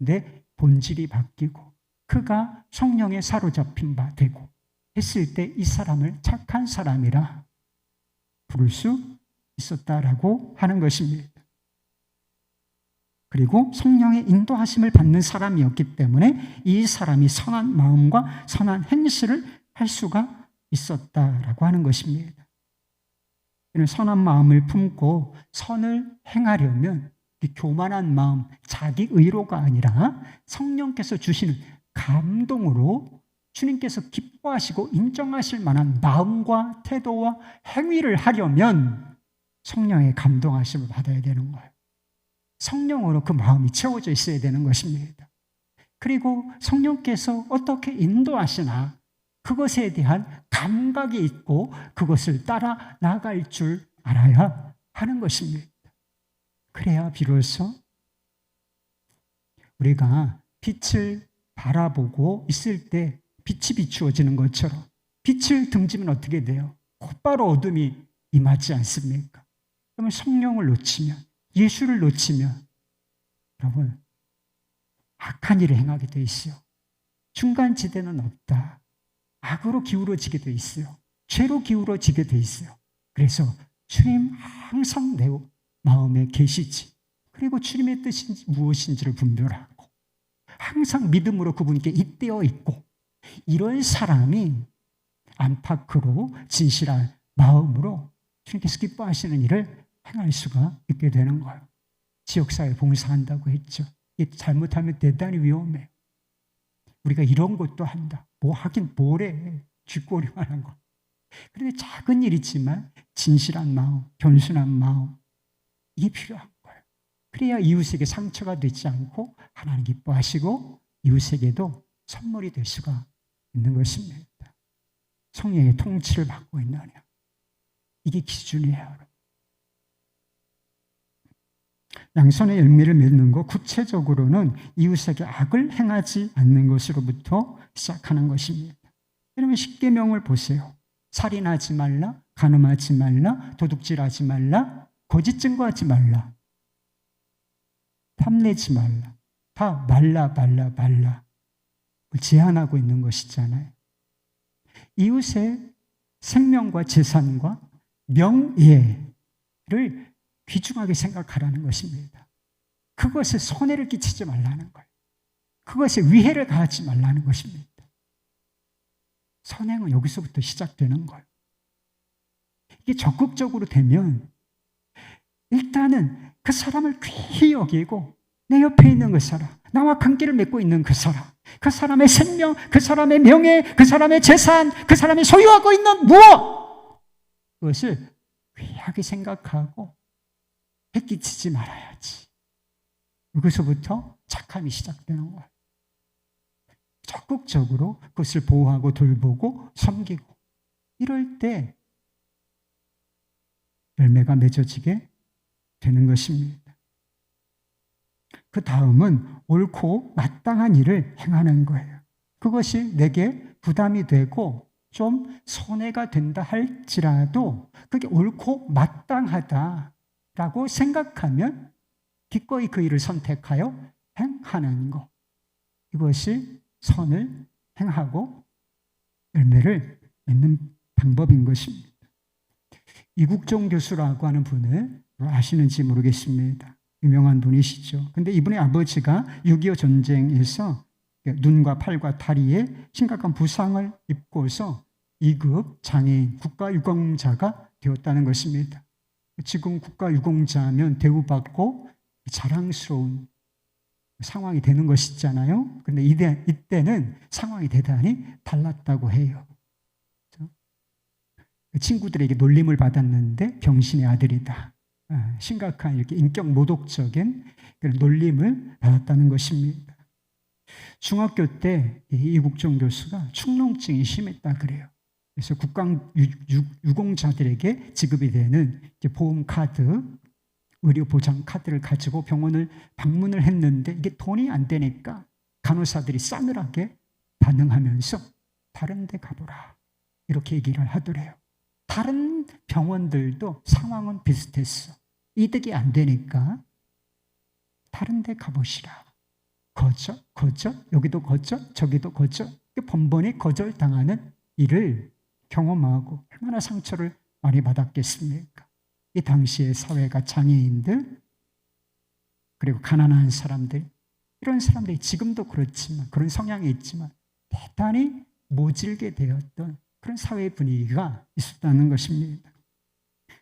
내 본질이 바뀌고 그가 성령에 사로잡힌 바 되고 했을 때 이 사람을 착한 사람이라 부를 수 있었다라고 하는 것입니다. 그리고 성령의 인도하심을 받는 사람이었기 때문에 이 사람이 선한 마음과 선한 행실을 할 수가 있었다라고 하는 것입니다. 선한 마음을 품고 선을 행하려면 교만한 마음, 자기 의로가 아니라 성령께서 주시는 감동으로 주님께서 기뻐하시고 인정하실 만한 마음과 태도와 행위를 하려면 성령의 감동하심을 받아야 되는 거예요. 성령으로 그 마음이 채워져 있어야 되는 것입니다. 그리고 성령께서 어떻게 인도하시나 그것에 대한 감각이 있고 그것을 따라 나아갈 줄 알아야 하는 것입니다. 그래야 비로소 우리가 빛을 바라보고 있을 때 빛이 비추어지는 것처럼 빛을 등지면 어떻게 돼요? 곧바로 어둠이 임하지 않습니까? 그러면 성령을 놓치면, 예수를 놓치면 여러분 악한 일을 행하게 돼 있어요. 중간지대는 없다. 악으로 기울어지게 돼 있어요. 죄로 기울어지게 돼 있어요. 그래서 주님 항상 내 마음에 계시지. 그리고 주님의 뜻이 무엇인지를 분별하고 항상 믿음으로 그분께 잇대어 있고 이런 사람이 안팎으로 진실한 마음으로 주님께서 기뻐하시는 일을 행할 수가 있게 되는 거예요. 지역사회 봉사한다고 했죠. 이게 잘못하면 대단히 위험해요. 우리가 이런 것도 한다. 뭐 하긴 뭐래. 쥐꼬리만 한 거. 그런데 작은 일이지만 진실한 마음, 겸손한 마음 이게 필요한 거예요. 그래야 이웃에게 상처가 되지 않고 하나님 기뻐하시고 이웃에게도 선물이 될 수가 있는 것입니다. 성령의 통치를 받고 있느냐. 이게 기준이에요. 양선의 열매를 맺는 것, 구체적으로는 이웃에게 악을 행하지 않는 것으로부터 시작하는 것입니다. 여러분 십계명을 보세요. 살인하지 말라, 간음하지 말라, 도둑질하지 말라, 거짓 증거하지 말라, 탐내지 말라. 다 말라 제한하고 있는 것이잖아요. 이웃의 생명과 재산과 명예를 귀중하게 생각하라는 것입니다. 그것에 손해를 끼치지 말라는 거예요. 그것에 위해를 가하지 말라는 것입니다. 선행은 여기서부터 시작되는 거예요. 이게 적극적으로 되면 일단은 그 사람을 귀히 여기고 내 옆에 있는 그 사람, 나와 관계를 맺고 있는 그 사람, 그 사람의 생명, 그 사람의 명예, 그 사람의 재산, 그 사람이 소유하고 있는 무엇, 그것을 귀하게 생각하고 해끼치지 말아야지. 여기서부터 착함이 시작되는 거예요. 적극적으로 그것을 보호하고 돌보고 섬기고 이럴 때 열매가 맺어지게 되는 것입니다. 그 다음은 옳고 마땅한 일을 행하는 거예요. 그것이 내게 부담이 되고 좀 손해가 된다 할지라도 그게 옳고 마땅하다라고 생각하면 기꺼이 그 일을 선택하여 행하는 것. 이것이 선을 행하고 열매를 맺는 방법인 것입니다. 이국종 교수라고 하는 분을 아시는지 모르겠습니다. 유명한 분이시죠. 근데 이분의 아버지가 6.25 전쟁에서 눈과 팔과 다리에 심각한 부상을 입고서 2급 장애인 국가유공자가 되었다는 것입니다. 지금 국가유공자면 대우받고 자랑스러운 상황이 되는 것이잖아요. 그런데 이때는 상황이 대단히 달랐다고 해요. 친구들에게 놀림을 받았는데 병신의 아들이다. 심각한 이렇게 인격 모독적인 놀림을 받았다는 것입니다. 중학교 때 이국종 교수가 축농증이 심했다 그래요. 그래서 국가유공자들에게 지급이 되는 보험 카드, 의료 보장 카드를 가지고 병원을 방문을 했는데 이게 돈이 안 되니까 간호사들이 싸늘하게 반응하면서 다른 데 가보라 이렇게 얘기를 하더래요. 다른 병원들도 상황은 비슷했어. 이득이 안 되니까 다른 데 가보시라. 거저, 여기도 거저, 저기도 거저. 번번이 거절당하는 일을 경험하고 얼마나 상처를 많이 받았겠습니까? 이 당시의 사회가 장애인들 그리고 가난한 사람들 이런 사람들이 지금도 그렇지만 그런 성향이 있지만 대단히 모질게 되었던 그런 사회 분위기가 있었다는 것입니다.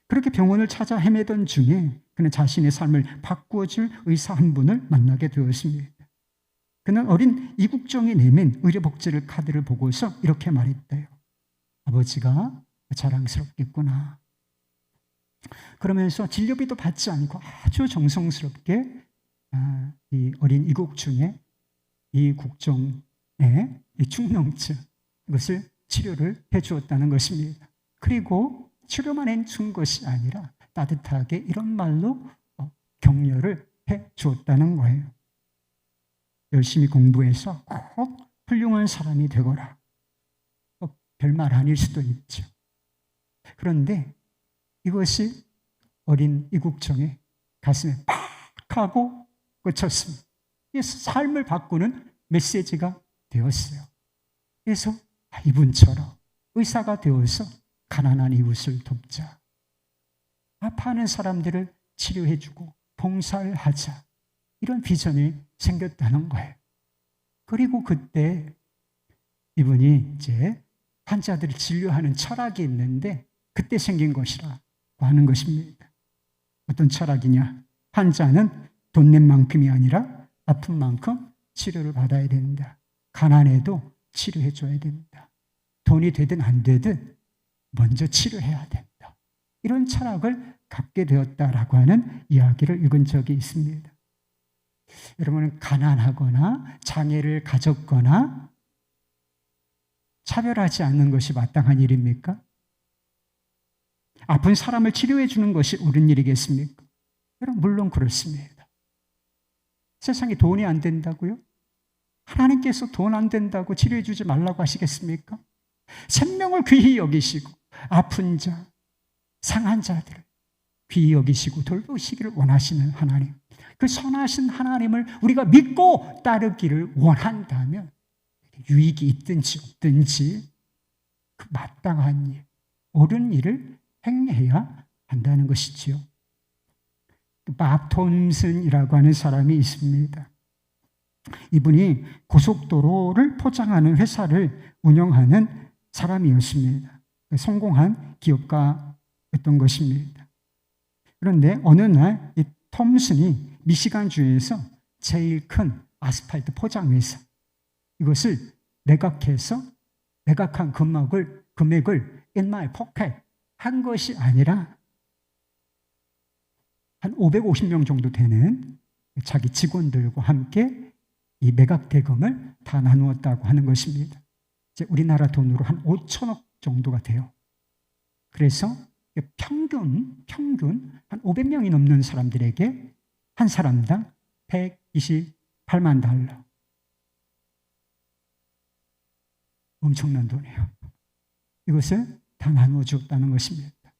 그렇게 병원을 찾아 헤매던 중에 그는 자신의 삶을 바꾸어줄 의사 한 분을 만나게 되었습니다. 그는 어린 이국종이 내민 의료복지 카드를 보고서 이렇게 말했대요. 아버지가 자랑스럽겠구나. 그러면서 진료비도 받지 않고 아주 정성스럽게 이 어린 이국종의 이 국종의 이 축농증, 이것을 치료를 해주었다는 것입니다. 그리고 치료만 해준 것이 아니라 따뜻하게 이런 말로 격려를 해주었다는 거예요. 열심히 공부해서 꼭 훌륭한 사람이 되거라. 별말 아닐 수도 있죠. 그런데 이것이 어린 이국종의 가슴에 팍 하고 꽂혔습니다. 그래서 삶을 바꾸는 메시지가 되었어요. 그래서 이분처럼 의사가 되어서 가난한 이웃을 돕자. 아파하는 사람들을 치료해주고 봉사를 하자. 이런 비전이 생겼다는 거예요. 그리고 그때 이분이 이제 환자들을 진료하는 철학이 있는데 그때 생긴 것이라고 하는 것입니다. 어떤 철학이냐? 환자는 돈 낸 만큼이 아니라 아픈 만큼 치료를 받아야 된다. 가난해도 치료해 줘야 된다. 돈이 되든 안 되든 먼저 치료해야 된다. 이런 철학을 갖게 되었다라고 하는 이야기를 읽은 적이 있습니다. 여러분은 가난하거나 장애를 가졌거나 차별하지 않는 것이 마땅한 일입니까? 아픈 사람을 치료해 주는 것이 옳은 일이겠습니까? 여러분, 물론 그렇습니다. 세상에 돈이 안 된다고요? 하나님께서 돈 안 된다고 치료해 주지 말라고 하시겠습니까? 생명을 귀히 여기시고 아픈 자, 상한 자들을 귀히 여기시고 돌보시기를 원하시는 하나님, 그 선하신 하나님을 우리가 믿고 따르기를 원한다면 유익이 있든지 없든지 그 마땅한 일, 옳은 일을 행해야 한다는 것이지요. 밥 톰슨이라고 하는 사람이 있습니다. 이분이 고속도로를 포장하는 회사를 운영하는 사람이었습니다. 성공한 기업가였던 것입니다. 그런데 어느 날 이 톰슨이 미시간주에서 제일 큰 아스팔트 포장회사, 이것을 매각한 금액을 in my pocket 한 것이 아니라 한 550명 정도 되는 자기 직원들과 함께 이 매각 대금을 다 나누었다고 하는 것입니다. 이제 우리나라 돈으로 한 5천억 정도가 돼요. 그래서 평균 한 500명이 넘는 사람들에게 한 사람당 128만 달러. 엄청난 돈이에요. 이것을 다 나누어 주었다는 것입니다.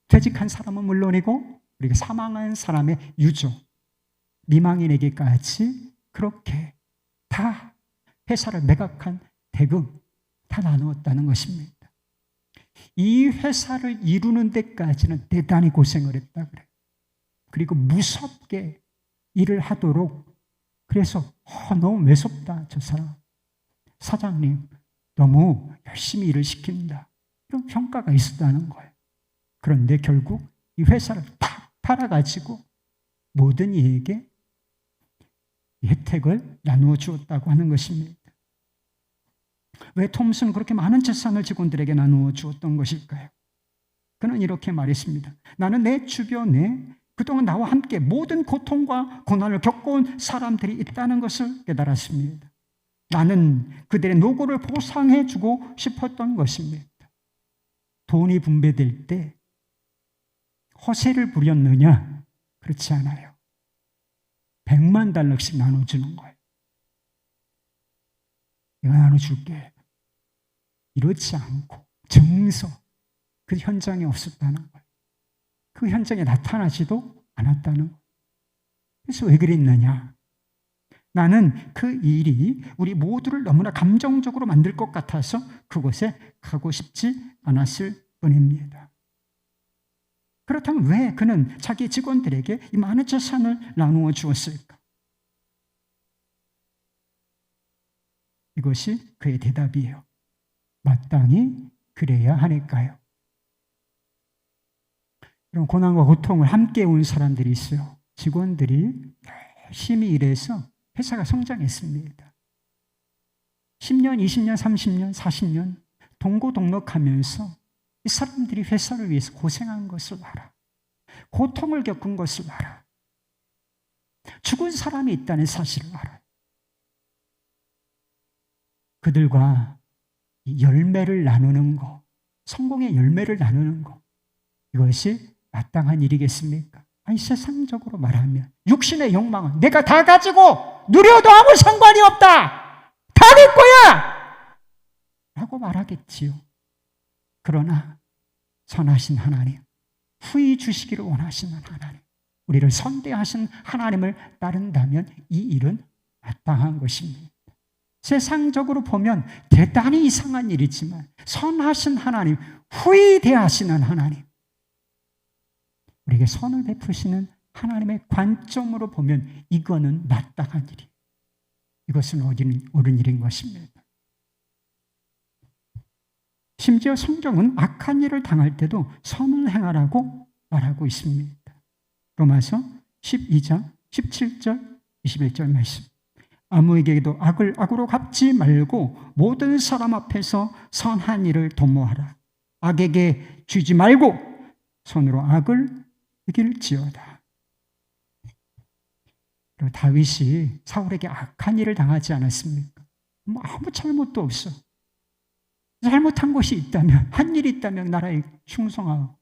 퇴직한 사람은 물론이고 그리고 사망한 사람의 유족, 미망인에게까지 그렇게 다 회사를 매각한 대금 다 나누었다는 것입니다. 이 회사를 이루는 데까지는 대단히 고생을 했다 그래요. 그리고 무섭게 일을 하도록, 그래서 너무 매섭다 저 사람. 사장님 너무 열심히 일을 시킨다. 이런 평가가 있었다는 거예요. 그런데 결국 이 회사를 다 팔아가지고 모든 이에게 혜택을 나누어 주었다고 하는 것입니다. 왜 톰슨은 그렇게 많은 재산을 직원들에게 나누어 주었던 것일까요? 그는 이렇게 말했습니다. 나는 내 주변에 그동안 나와 함께 모든 고통과 고난을 겪어온 사람들이 있다는 것을 깨달았습니다. 나는 그들의 노고를 보상해 주고 싶었던 것입니다. 돈이 분배될 때 허세를 부렸느냐? 그렇지 않아요. 100만 달러씩 나눠주는 거예요. 내가 나눠줄게. 이렇지 않고 정서, 그 현장에 없었다는 거예요. 그 현장에 나타나지도 않았다는 거예요. 그래서 왜 그랬느냐? 나는 그 일이 우리 모두를 너무나 감정적으로 만들 것 같아서 그곳에 가고 싶지 않았을 뿐입니다. 그렇다면 왜 그는 자기 직원들에게 이 많은 재산을 나누어 주었을까? 이것이 그의 대답이에요. 마땅히 그래야 하니까요. 그런 고난과 고통을 함께 온 사람들이 있어요. 직원들이 열심히 일해서 회사가 성장했습니다. 10년, 20년, 30년, 40년 동고동락하면서 이 사람들이 회사를 위해서 고생한 것을 알아. 고통을 겪은 것을 알아. 죽은 사람이 있다는 사실을 알아요. 그들과 열매를 나누는 것, 성공의 열매를 나누는 것, 이것이 마땅한 일이겠습니까? 아니, 세상적으로 말하면 육신의 욕망은 내가 다 가지고 누려도 아무 상관이 없다. 다 내 거야! 라고 말하겠지요. 그러나 선하신 하나님, 후히 주시기를 원하시는 하나님, 우리를 선대하신 하나님을 따른다면 이 일은 마땅한 것입니다. 세상적으로 보면 대단히 이상한 일이지만 선하신 하나님, 후히 대하시는 하나님, 우리에게 선을 베푸시는 하나님의 관점으로 보면 이거는 마땅한 일이에요. 이것은 옳은 일인 것입니다. 심지어 성경은 악한 일을 당할 때도 선을 행하라고 말하고 있습니다. 로마서 12장 17절 21절 말씀. 아무에게도 악을 악으로 갚지 말고 모든 사람 앞에서 선한 일을 도모하라. 악에게 쥐지 말고 손으로 악을 이길지어다. 그리고 다윗이 사울에게 악한 일을 당하지 않았습니까? 아무 잘못도 없어. 잘못한 것이 있다면, 한 일이 있다면 나라에 충성하고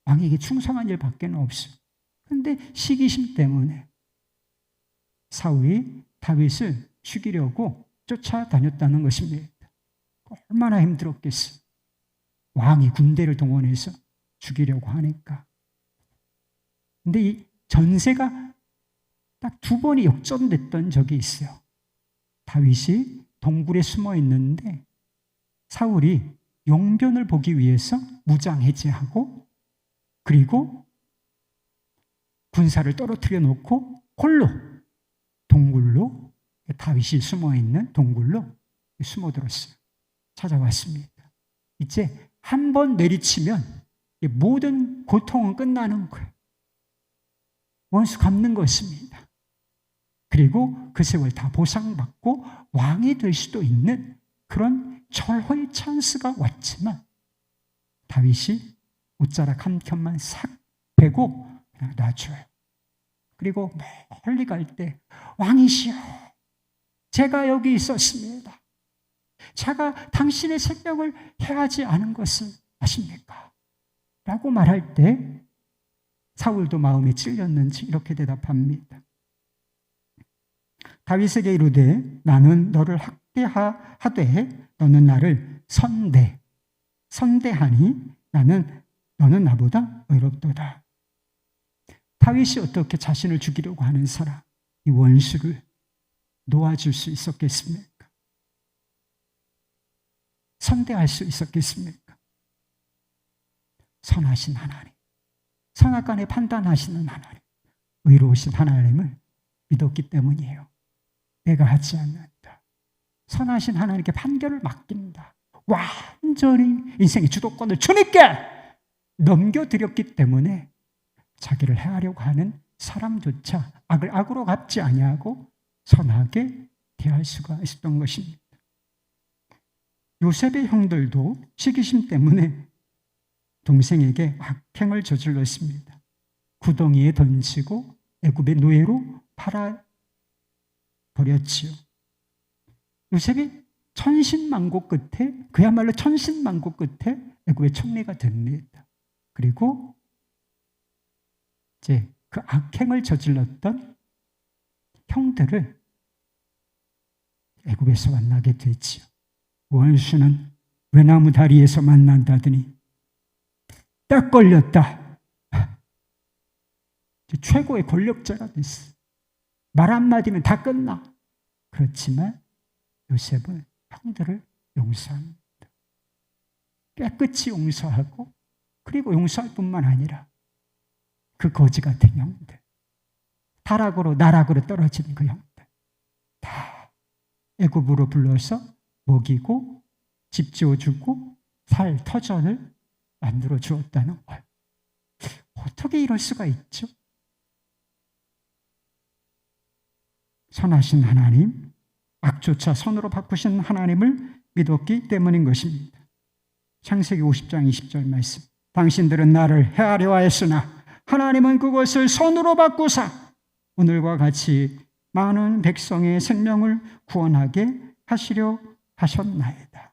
왕에게 충성한 일밖에 없어. 그런데 시기심 때문에 사울이 다윗을 죽이려고 쫓아다녔다는 것입니다. 얼마나 힘들었겠어. 왕이 군대를 동원해서 죽이려고 하니까. 근데 이 전세가 딱 2번이 역전됐던 적이 있어요. 다윗이 동굴에 숨어 있는데 사울이 용변을 보기 위해서 무장해제하고 그리고 군사를 떨어뜨려 놓고 홀로 동굴로, 다윗이 숨어 있는 동굴로 숨어들었어요. 찾아왔습니다. 이제 한 번 내리치면 모든 고통은 끝나는 거예요. 원수 갚는 것입니다. 그리고 그 세월 다 보상받고 왕이 될 수도 있는 그런 절호의 찬스가 왔지만 다윗이 옷자락 한 켠만 싹 베고 그냥 놔줘요. 그리고 멀리 갈 때 왕이시여, 제가 여기 있었습니다. 제가 당신의 생명을 해하지 않은 것을 아십니까? 라고 말할 때 사울도 마음에 찔렸는지 이렇게 대답합니다. 다윗에게 이르되 나는 너를 학대하되 너는 나를 선대하니 너는 나보다 의롭도다. 다윗이 어떻게 자신을 죽이려고 하는 사람, 이 원수를 놓아줄 수 있었겠습니까? 선대할 수 있었겠습니까? 선하신 하나님, 선악간에 판단하시는 하나님, 의로우신 하나님을 믿었기 때문이에요. 내가 하지 않는다. 선하신 하나님께 판결을 맡긴다. 완전히 인생의 주도권을 주님께 넘겨드렸기 때문에 자기를 해하려고 하는 사람조차 악을 악으로 갚지 아니하고 선하게 대할 수가 있었던 것입니다. 요셉의 형들도 시기심 때문에 동생에게 악행을 저질렀습니다. 구덩이에 던지고 애굽의 노예로 팔아버렸지요. 요셉이 천신만고 끝에, 그야말로 천신만고 끝에 애굽의 총리가 됩니다. 그리고 이제 그 악행을 저질렀던 형들을 애굽에서 만나게 되지요. 원수는 외나무 다리에서 만난다더니 딱 걸렸다. 최고의 권력자가 됐어. 말 한마디면 다 끝나. 그렇지만 요셉은 형들을 용서합니다. 깨끗이 용서하고, 그리고 용서할 뿐만 아니라 그 거지 같은 형들, 타락으로 나락으로 떨어지는 그 형들 다 애굽으로 불러서 먹이고 집 지어주고 살 터전을 만들어 주었다는 거예요. 어떻게 이럴 수가 있죠? 선하신 하나님, 악조차 선으로 바꾸신 하나님을 믿었기 때문인 것입니다. 창세기 50장 20절 말씀. 당신들은 나를 해하려 하였으나 하나님은 그것을 선으로 바꾸사 오늘과 같이 많은 백성의 생명을 구원하게 하시려 하셨나이다.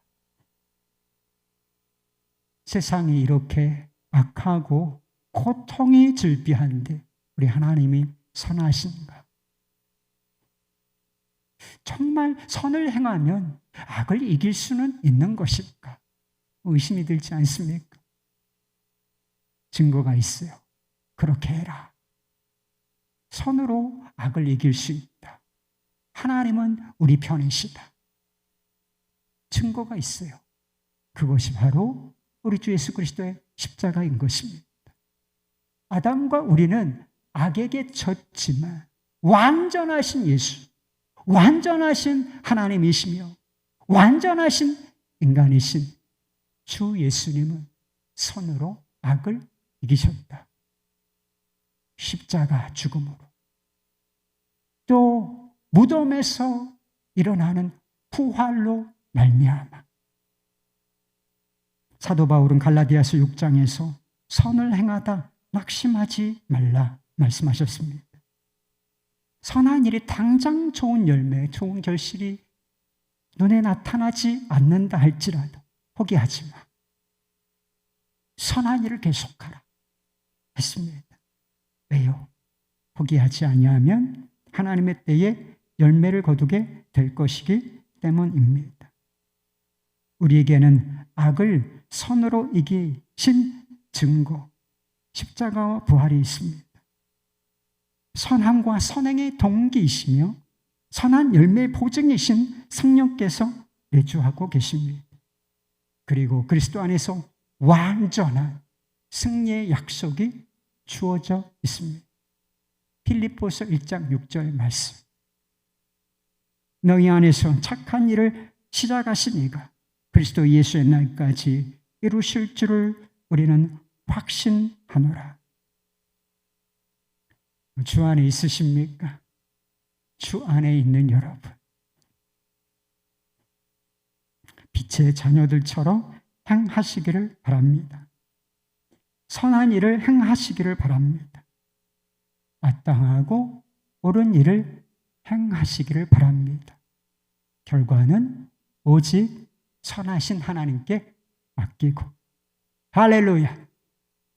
세상이 이렇게 악하고 고통이 질비한데 우리 하나님이 선하신가? 정말 선을 행하면 악을 이길 수는 있는 것일까? 의심이 들지 않습니까? 증거가 있어요. 그렇게 해라. 선으로 악을 이길 수 있다. 하나님은 우리 편이시다. 증거가 있어요. 그것이 바로 우리 주 예수 그리스도의 십자가인 것입니다. 아담과 우리는 악에게 졌지만 완전하신 예수, 완전하신 하나님이시며 완전하신 인간이신 주 예수님은 선으로 악을 이기셨다. 십자가 죽음으로. 또 무덤에서 일어나는 부활로 말미암아. 사도 바울은 갈라디아서 6장에서 선을 행하다 낙심하지 말라 말씀하셨습니다. 선한 일이 당장 좋은 열매, 좋은 결실이 눈에 나타나지 않는다 할지라도 포기하지 마. 선한 일을 계속하라 했습니다. 왜요? 포기하지 아니하면 하나님의 때에 열매를 거두게 될 것이기 때문입니다. 우리에게는 악을 선으로 이기신 증거, 십자가와 부활이 있습니다. 선함과 선행의 동기이시며 선한 열매의 보증이신 성령께서 내주하고 계십니다. 그리고 그리스도 안에서 완전한 승리의 약속이 주어져 있습니다. 필립보서 1장 6절 말씀. 너희 안에서 착한 일을 시작하신 이가 그리스도 예수의 날까지 이루실 줄을 우리는 확신하노라. 주 안에 있으십니까? 주 안에 있는 여러분, 빛의 자녀들처럼 행하시기를 바랍니다. 선한 일을 행하시기를 바랍니다. 마땅하고 옳은 일을 행하시기를 바랍니다. 결과는 오직 선하신 하나님께 맡기고. 할렐루야.